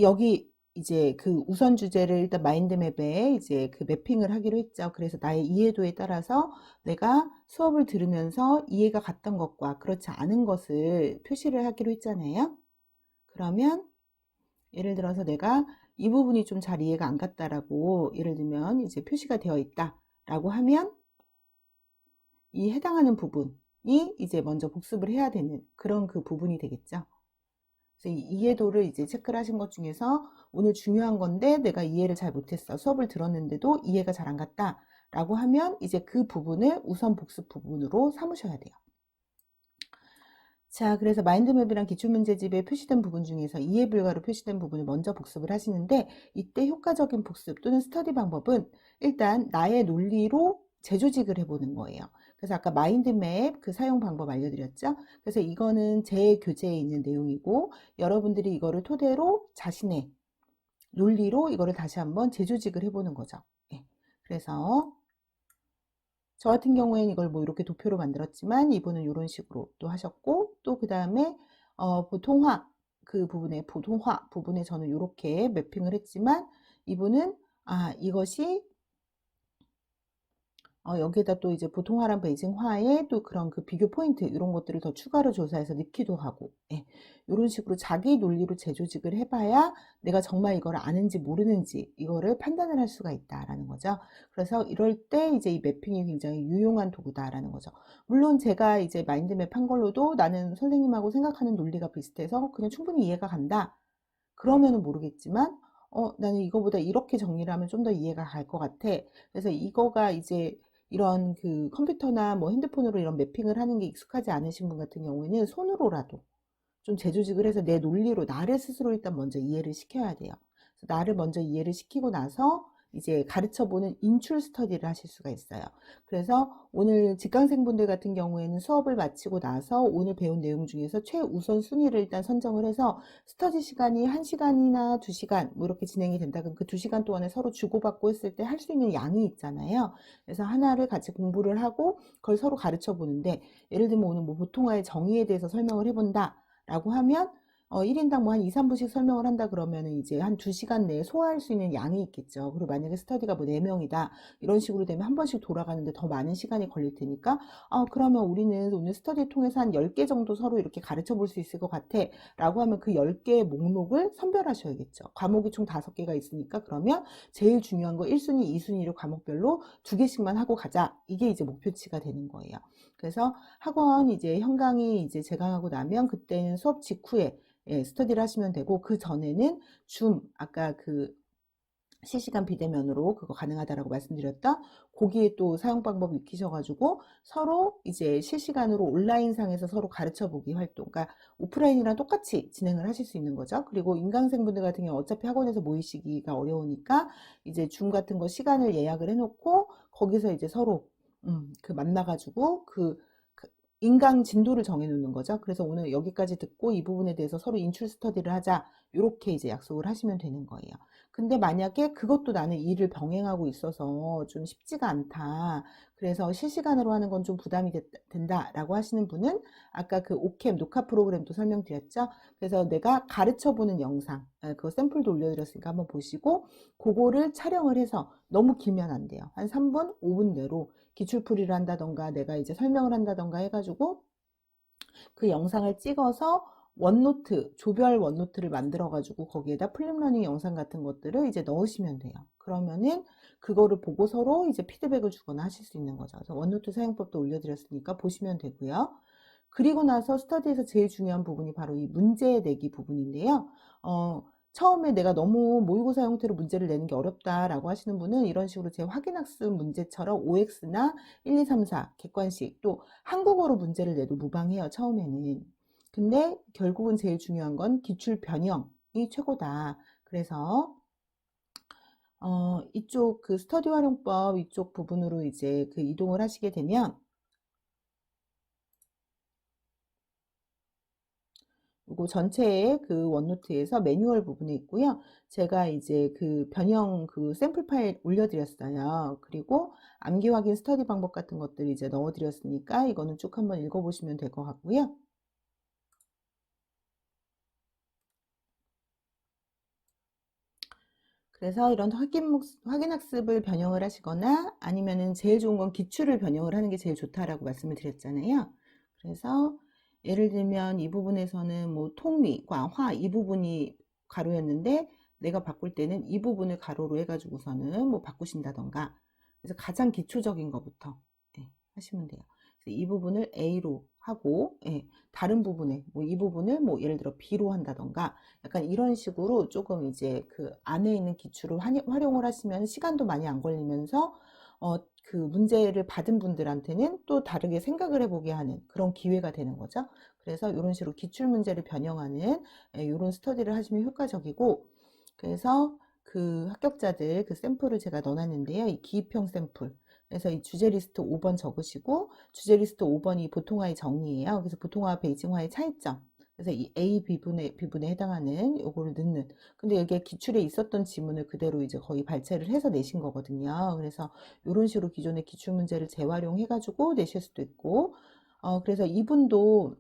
여기 이제 그 우선 주제를 일단 마인드맵에 이제 그 매핑을 하기로 했죠. 그래서 나의 이해도에 따라서 내가 수업을 들으면서 이해가 갔던 것과 그렇지 않은 것을 표시를 하기로 했잖아요. 그러면 예를 들어서 내가 이 부분이 좀 잘 이해가 안 갔다라고 예를 들면 이제 표시가 되어 있다라고 하면 이 해당하는 부분이 이제 먼저 복습을 해야 되는 그런 그 부분이 되겠죠. 그래서 이 이해도를 이제 체크를 하신 것 중에서 오늘 중요한 건데 내가 이해를 잘 못했어. 수업을 들었는데도 이해가 잘 안 갔다라고 하면 이제 그 부분을 우선 복습 부분으로 삼으셔야 돼요. 자, 그래서 마인드맵이랑 기출문제집에 표시된 부분 중에서 이해 불가로 표시된 부분을 먼저 복습을 하시는데 이때 효과적인 복습 또는 스터디 방법은 일단 나의 논리로 재조직을 해보는 거예요. 그래서 아까 마인드맵 그 사용 방법 알려드렸죠? 그래서 이거는 제 교재에 있는 내용이고 여러분들이 이거를 토대로 자신의 논리로 이거를 다시 한번 재조직을 해보는 거죠. 예. 그래서 저 같은 경우에는 이걸 뭐 이렇게 도표로 만들었지만 이분은 이런 식으로 또 하셨고 또 그 다음에 보통화 그 부분에 보통화 부분에 저는 이렇게 매핑을 했지만 이분은 이것이 여기에다 또 이제 보통화랑 베이징화에 또 그런 그 비교 포인트 이런 것들을 더 추가로 조사해서 넣기도 하고 예. 이런 식으로 자기 논리로 재조직을 해봐야 내가 정말 이걸 아는지 모르는지 이거를 판단을 할 수가 있다라는 거죠. 그래서 이럴 때 이제 이 매핑이 굉장히 유용한 도구다라는 거죠. 물론 제가 이제 마인드맵 한 걸로도 나는 선생님하고 생각하는 논리가 비슷해서 그냥 충분히 이해가 간다. 그러면은 모르겠지만 나는 이거보다 이렇게 정리를 하면 좀 더 이해가 갈 것 같아. 그래서 이거가 이제 이런 그 컴퓨터나 뭐 핸드폰으로 이런 매핑을 하는 게 익숙하지 않으신 분 같은 경우에는 손으로라도 좀 재조직을 해서 내 논리로 나를 스스로 일단 먼저 이해를 시켜야 돼요. 그래서 나를 먼저 이해를 시키고 나서 이제 가르쳐 보는 인출 스터디를 하실 수가 있어요. 그래서 오늘 직강생분들 같은 경우에는 수업을 마치고 나서 오늘 배운 내용 중에서 최우선 순위를 일단 선정을 해서 스터디 시간이 1시간이나 2시간 뭐 이렇게 진행이 된다. 그럼 그 2시간 동안에 서로 주고받고 했을 때 할 수 있는 양이 있잖아요. 그래서 하나를 같이 공부를 하고 그걸 서로 가르쳐 보는데 예를 들면 오늘 뭐 보통화의 정의에 대해서 설명을 해본다. 라고 하면 1인당 뭐 한 2, 3분씩 설명을 한다 그러면은 이제 한 2시간 내에 소화할 수 있는 양이 있겠죠. 그리고 만약에 스터디가 뭐 4명이다. 이런 식으로 되면 한 번씩 돌아가는데 더 많은 시간이 걸릴 테니까 그러면 우리는 오늘 스터디 통해서 한 10개 정도 서로 이렇게 가르쳐 볼 수 있을 것 같아. 라고 하면 그 10개의 목록을 선별하셔야겠죠. 과목이 총 5개가 있으니까 그러면 제일 중요한 거 1순위, 2순위로 과목별로 2개씩만 하고 가자. 이게 이제 목표치가 되는 거예요. 그래서 학원 이제 현강이 이제 재강하고 나면 그때는 수업 직후에 스터디를 하시면 되고 그 전에는 아까 그 실시간 비대면으로 그거 가능하다라고 말씀드렸다. 거기에 또 사용 방법 익히셔가지고 서로 이제 실시간으로 온라인상에서 서로 가르쳐보기 활동, 그러니까 오프라인이랑 똑같이 진행을 하실 수 있는 거죠. 그리고 인강생분들 같은 경우 어차피 학원에서 모이시기가 어려우니까 이제 줌 같은 거 시간을 예약을 해놓고 거기서 이제 서로 그 만나가지고 그 인강 진도를 정해놓는 거죠. 그래서 오늘 여기까지 듣고 이 부분에 대해서 서로 인출 스터디를 하자. 이렇게 이제 약속을 하시면 되는 거예요. 근데 만약에 그것도 나는 일을 병행하고 있어서 좀 쉽지가 않다. 그래서 실시간으로 하는 건 좀 부담이 된다라고 하시는 분은 아까 그 오캠 녹화 프로그램도 설명드렸죠. 그래서 내가 가르쳐 보는 영상, 그거 샘플도 올려드렸으니까 한번 보시고 그거를 촬영을 해서 너무 길면 안 돼요. 한 3분, 5분 내로 기출풀이를 한다던가 내가 이제 설명을 한다던가 해가지고 그 영상을 찍어서 원노트, 조별 원노트를 만들어가지고 거기에다 플립러닝 영상 같은 것들을 이제 넣으시면 돼요. 그러면은 그거를 보고 서로 이제 피드백을 주거나 하실 수 있는 거죠. 그래서 원노트 사용법도 올려드렸으니까 보시면 되고요. 그리고 나서 스터디에서 제일 중요한 부분이 바로 이 문제 내기 부분인데요. 처음에 내가 너무 모의고사 형태로 문제를 내는 게 어렵다라고 하시는 분은 이런 식으로 제 확인학습 문제처럼 OX나 1, 2, 3, 4 객관식 또 한국어로 문제를 내도 무방해요. 처음에는. 근데 결국은 제일 중요한 건 기출 변형이 최고다. 그래서 이쪽 그 스터디 활용법 이쪽 부분으로 이제 그 이동을 하시게 되면 이거 전체의 그 원노트에서 매뉴얼 부분에 있고요. 제가 이제 그 변형 그 샘플 파일 올려드렸어요. 그리고 암기 확인 스터디 방법 같은 것들 이제 넣어드렸으니까 이거는 쭉 한번 읽어보시면 될 것 같고요. 그래서 이런 확인학습을 변형을 하시거나 아니면은 제일 좋은 건 기출을 변형을 하는 게 제일 좋다라고 말씀을 드렸잖아요. 그래서 예를 들면 이 부분에서는 뭐 통미, 과, 이 부분이 가로였는데 내가 바꿀 때는 이 부분을 가로로 해가지고서는 뭐 바꾸신다던가. 그래서 가장 기초적인 것부터 하시면 돼요. 그래서 이 부분을 A로 하고 다른 부분에 뭐 이 부분을 뭐 예를 들어 B로 한다던가 약간 이런 식으로 조금 이제 그 안에 있는 기출을 활용을 하시면 시간도 많이 안 걸리면서 그 문제를 받은 분들한테는 또 다르게 생각을 해보게 하는 그런 기회가 되는 거죠. 그래서 이런 식으로 기출 문제를 변형하는 이런 스터디를 하시면 효과적이고 그래서 그 합격자들 그 샘플을 제가 넣어놨는데요. 이 기입형 샘플. 그래서 이 주제 리스트 5번 적으시고 주제 리스트 5번이 보통화의 정의예요. 그래서 보통화 베이징화의 차이점. 그래서 이 A 비분에 해당하는 요거를 넣는. 근데 여기에 기출에 있었던 지문을 그대로 이제 거의 발췌를 해서 내신 거거든요. 그래서 이런 식으로 기존의 기출 문제를 재활용해가지고 내실 수도 있고, 그래서 이분도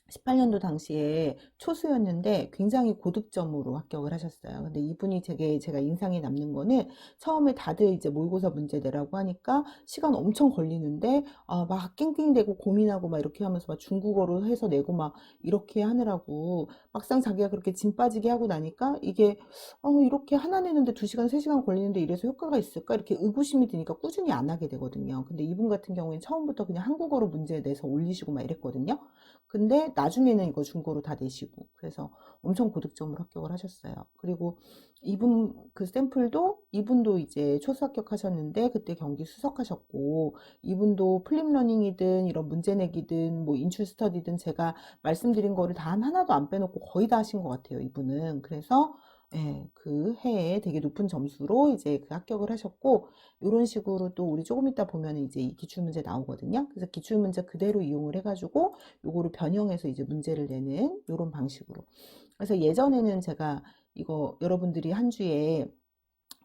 18년도 당시에 초수였는데 굉장히 고득점으로 합격을 하셨어요. 근데 이분이 되게 제가 인상에 남는 거는 처음에 다들 이제 모의고사 문제 내라고 하니까 시간 엄청 걸리는데 막 낑낑대고 고민하고 막 이렇게 하면서 막 중국어로 해서 내고 막 이렇게 하느라고 막상 자기가 그렇게 짐 빠지게 하고 나니까 이게 이렇게 하나 내는데 2시간, 3시간 걸리는데 이래서 효과가 있을까? 이렇게 의구심이 드니까 꾸준히 안 하게 되거든요. 근데 이분 같은 경우에는 처음부터 그냥 한국어로 문제 내서 올리시고 막 이랬거든요. 근데 나중에는 이거 중고로 다 내시고 그래서 엄청 고득점으로 합격을 하셨어요. 그리고 이분 그 샘플도 이분도 이제 초수 합격하셨는데 그때 경기 수석하셨고 이분도 플립러닝이든 이런 문제 내기든 뭐 인출 스터디든 제가 말씀드린 거를 다 하나도 안 빼놓고 거의 다 하신 것 같아요. 이분은 그래서 그 해에 되게 높은 점수로 이제 그 합격을 하셨고, 이런 식으로 또 우리 조금 이따 보면 이제 이 기출문제 나오거든요. 그래서 기출문제 그대로 이용을 해가지고, 요거를 변형해서 이제 문제를 내는 이런 방식으로. 그래서 예전에는 제가 이거 여러분들이 한 주에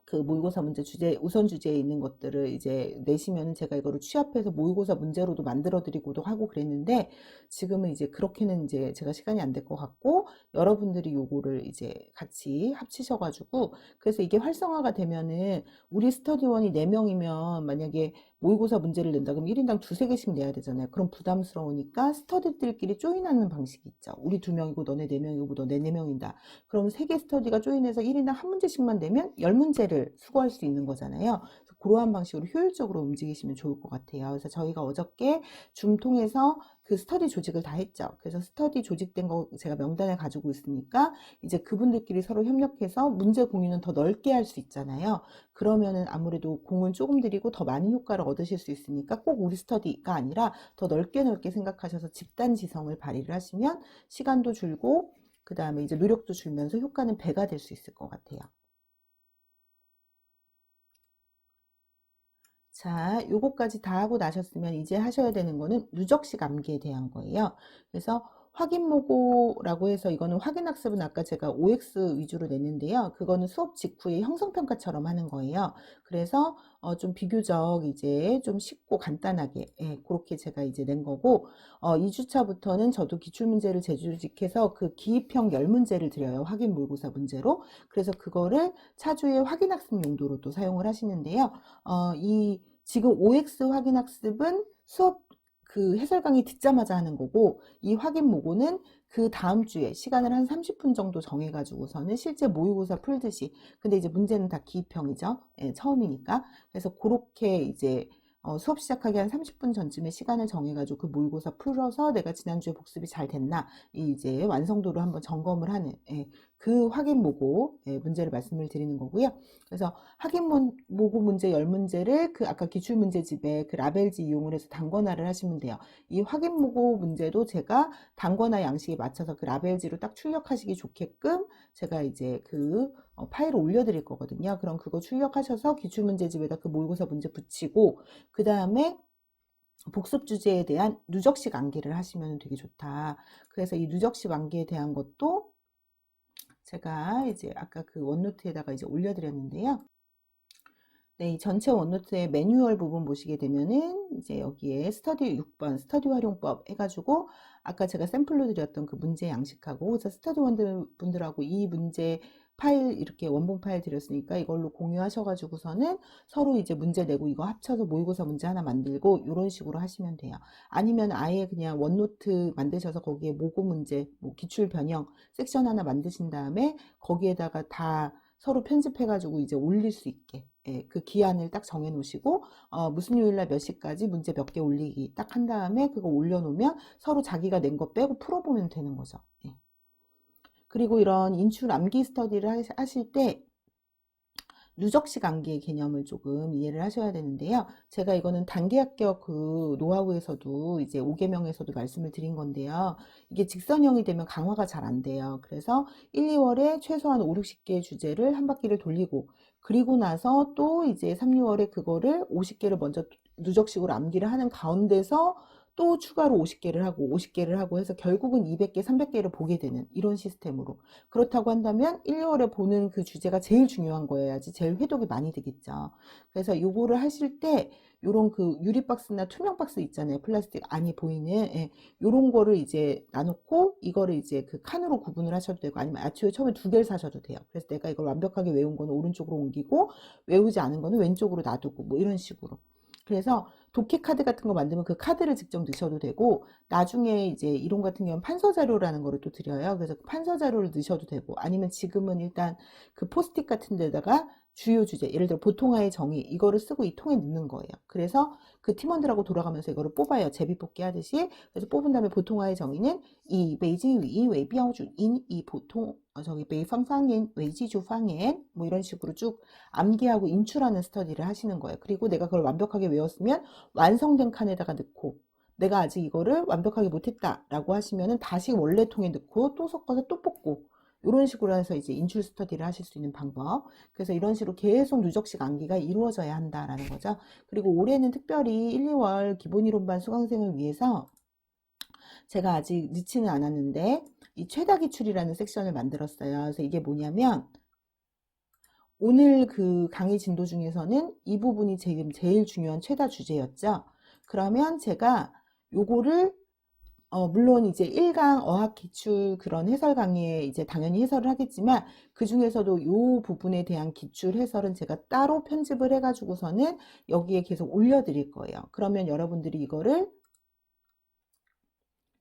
그 모의고사 문제 주제, 우선 주제에 있는 것들을 이제 내시면 제가 이거를 취합해서 모의고사 문제로도 만들어 드리고도 하고 그랬는데 지금은 이제 그렇게는 이제 제가 시간이 안 될 것 같고 여러분들이 요거를 이제 같이 합치셔가지고 그래서 이게 활성화가 되면은 우리 스터디원이 4명이면 만약에 모의고사 문제를 낸다 그러면 1인당 2~3개씩 내야 되잖아요. 그럼 부담스러우니까 스터디들끼리 조인하는 방식이 있죠. 우리 2명이고 너네 4명이고 너네 4명이다. 그럼 3개 스터디가 조인해서 1인당 한 문제씩만 내면 10문제를 수거할 수 있는 거잖아요. 그래서 그러한 방식으로 효율적으로 움직이시면 좋을 것 같아요. 그래서 저희가 어저께 줌 통해서 그 스터디 조직을 다 했죠. 그래서 스터디 조직된 거 제가 명단을 가지고 있으니까 이제 그분들끼리 서로 협력해서 문제 공유는 더 넓게 할 수 있잖아요. 그러면은 아무래도 공은 조금 들이고 더 많은 효과를 얻으실 수 있으니까 꼭 우리 스터디가 아니라 더 넓게 생각하셔서 집단 지성을 발휘를 하시면 시간도 줄고 그 다음에 이제 노력도 줄면서 효과는 배가 될 수 있을 것 같아요. 자, 요거까지 다 하고 나셨으면 이제 하셔야 되는 거는 누적식 암기에 대한 거예요. 그래서 확인 모고라고 해서 이거는 확인 학습은 아까 제가 OX 위주로 냈는데요. 그거는 수업 직후에 형성평가처럼 하는 거예요. 그래서 좀 비교적 이제 좀 쉽고 간단하게 그렇게 제가 이제 낸 거고 2주차부터는 저도 기출문제를 재조직해서 그 기입형 10문제를 드려요. 확인 모의고사 문제로. 그래서 그거를 차주의 확인 학습 용도로 또 사용을 하시는데요. 지금 OX 확인 학습은 수업 그 해설 강의 듣자마자 하는 거고 이 확인 모고는 그 다음 주에 시간을 한 30분 정도 정해가지고서는 실제 모의고사 풀듯이, 근데 이제 문제는 다 기입형이죠. 예, 처음이니까. 그래서 그렇게 이제 수업 시작하기 한 30분 전쯤에 시간을 정해가지고 그 모의고사 풀어서 내가 지난주에 복습이 잘 됐나, 이제 완성도를 한번 점검을 하는, 예, 그 확인 모고, 예, 문제를 말씀을 드리는 거고요. 그래서 확인 모고 문제 10문제를 그 아까 기출문제집에 그 라벨지 이용을 해서 단권화를 하시면 돼요. 이 확인 모고 문제도 제가 단권화 양식에 맞춰서 그 라벨지로 딱 출력하시기 좋게끔 제가 이제 그 파일을 올려드릴 거거든요. 그럼 그거 출력하셔서 기출문제집에다 그 모의고사 문제 붙이고, 그 다음에 복습 주제에 대한 누적식 암기를 하시면 되게 좋다. 그래서 이 누적식 암기에 대한 것도 제가 이제 아까 그 원노트에다가 이제 올려드렸는데요. 네, 이 전체 원노트의 매뉴얼 부분 보시게 되면은 이제 여기에 스터디 6번 스터디 활용법 해가지고 아까 제가 샘플로 드렸던 그 문제 양식하고, 그래서 스터디 분들하고 이 문제 파일 이렇게 원본 파일 드렸으니까 이걸로 공유하셔가지고서는 서로 이제 문제 내고 이거 합쳐서 모의고사 문제 하나 만들고 이런 식으로 하시면 돼요. 아니면 아예 그냥 원노트 만드셔서 거기에 모고 문제, 뭐 기출 변형 섹션 하나 만드신 다음에 거기에다가 다 서로 편집해가지고 이제 올릴 수 있게, 예, 그 기한을 딱 정해 놓으시고 무슨 요일날 몇 시까지 문제 몇 개 올리기 딱 한 다음에 그거 올려놓으면 서로 자기가 낸 거 빼고 풀어보면 되는 거죠. 예. 그리고 이런 인출 암기 스터디를 하실 때 누적식 암기의 개념을 조금 이해를 하셔야 되는데요. 제가 이거는 단기 합격 그 노하우에서도 이제 5개명에서도 말씀을 드린 건데요. 이게 직선형이 되면 강화가 잘 안 돼요. 그래서 1, 2월에 최소한 5, 60개의 주제를 한 바퀴를 돌리고, 그리고 나서 또 이제 3, 6월에 그거를 50개를 먼저 누적식으로 암기를 하는 가운데서 또 추가로 50개를 하고 50개를 하고 해서 결국은 200개, 300개를 보게 되는 이런 시스템으로. 그렇다고 한다면 1, 2월에 보는 그 주제가 제일 중요한 거여야지 제일 회독이 많이 되겠죠. 그래서 요거를 하실 때 요런 그 유리박스나 투명 박스 있잖아요. 플라스틱 안이 보이는, 예, 요런 거를 이제 놔놓고 이거를 이제 그 칸으로 구분을 하셔도 되고, 아니면 애초에 처음에 2개를 사셔도 돼요. 그래서 내가 이걸 완벽하게 외운 거는 오른쪽으로 옮기고 외우지 않은 거는 왼쪽으로 놔두고 뭐 이런 식으로. 그래서 독해 카드 같은 거 만들면 그 카드를 직접 넣으셔도 되고, 나중에 이제 이론 같은 경우는 판서 자료라는 거를 또 드려요. 그래서 그 판서 자료를 넣으셔도 되고, 아니면 지금은 일단 그 포스트잇 같은 데다가 주요 주제, 예를 들어 보통화의 정의 이거를 쓰고 이 통에 넣는 거예요. 그래서 그 팀원들하고 돌아가면서 이거를 뽑아요. 제비뽑기 하듯이. 그래서 뽑은 다음에 보통화의 정의는 이 베이징语 为标准인 이 보통 저기 베이팡팡인 외지주팡엔 뭐 이런 식으로 쭉 암기하고 인출하는 스터디를 하시는 거예요. 그리고 내가 그걸 완벽하게 외웠으면 완성된 칸에다가 넣고, 내가 아직 이거를 완벽하게 못했다라고 하시면은 다시 원래 통에 넣고 또 섞어서 또 뽑고, 이런 식으로 해서 이제 인출 스터디를 하실 수 있는 방법. 그래서 이런 식으로 계속 누적식 암기가 이루어져야 한다라는 거죠. 그리고 올해는 특별히 1, 2월 기본이론반 수강생을 위해서 제가 아직 늦지는 않았는데 이 최다 기출이라는 섹션을 만들었어요. 그래서 이게 뭐냐면 오늘 그 강의 진도 중에서는 이 부분이 지금 제일 중요한 최다 주제였죠. 그러면 제가 요거를 물론 이제 1강 어학 기출 그런 해설 강의에 이제 당연히 해설을 하겠지만, 그 중에서도 요 부분에 대한 기출 해설은 제가 따로 편집을 해가지고서는 여기에 계속 올려드릴 거예요. 그러면 여러분들이 이거를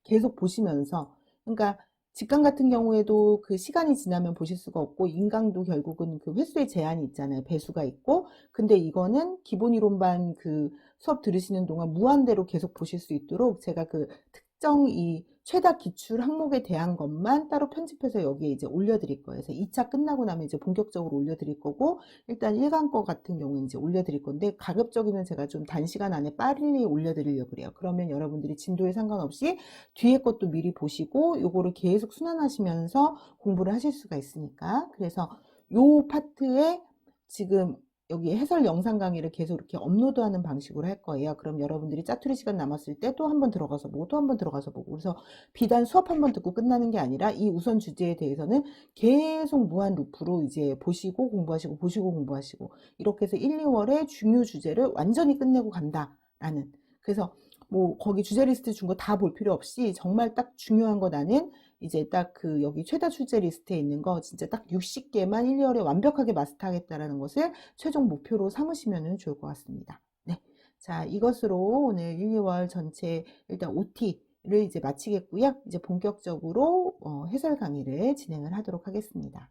계속 보시면서, 그러니까 직강 같은 경우에도 그 시간이 지나면 보실 수가 없고, 인강도 결국은 그 횟수의 제한이 있잖아요. 배수가 있고. 근데 이거는 기본 이론반 그 수업 들으시는 동안 무한대로 계속 보실 수 있도록 제가 그 특정 이 최다 기출 항목에 대한 것만 따로 편집해서 여기에 이제 올려드릴 거예요. 그래서 2차 끝나고 나면 이제 본격적으로 올려드릴 거고, 일단 1강 거 같은 경우는 이제 올려드릴 건데, 가급적이면 제가 좀 단시간 안에 빨리 올려드리려고 그래요. 그러면 여러분들이 진도에 상관없이 뒤에 것도 미리 보시고 요거를 계속 순환하시면서 공부를 하실 수가 있으니까. 그래서 요 파트에 지금 여기 해설 영상 강의를 계속 이렇게 업로드하는 방식으로 할 거예요. 그럼 여러분들이 짜투리 시간 남았을 때 또 한 번 들어가서 보고 또 한 번 들어가서 보고, 그래서 비단 수업 한 번 듣고 끝나는 게 아니라 이 우선 주제에 대해서는 계속 무한 루프로 이제 보시고 공부하시고 보시고 공부하시고, 이렇게 해서 1, 2월에 중요 주제를 완전히 끝내고 간다라는. 그래서 뭐 거기 주제 리스트 준 거 다 볼 필요 없이 정말 딱 중요한 거, 나는 이제 딱 그 여기 최다 출제 리스트에 있는 거 진짜 딱 60개만 1, 2월에 완벽하게 마스터하겠다라는 것을 최종 목표로 삼으시면 좋을 것 같습니다. 네. 자, 이것으로 오늘 1, 2월 전체 일단 OT 이제 마치겠고요. 이제 본격적으로 해설 강의를 진행을 하도록 하겠습니다.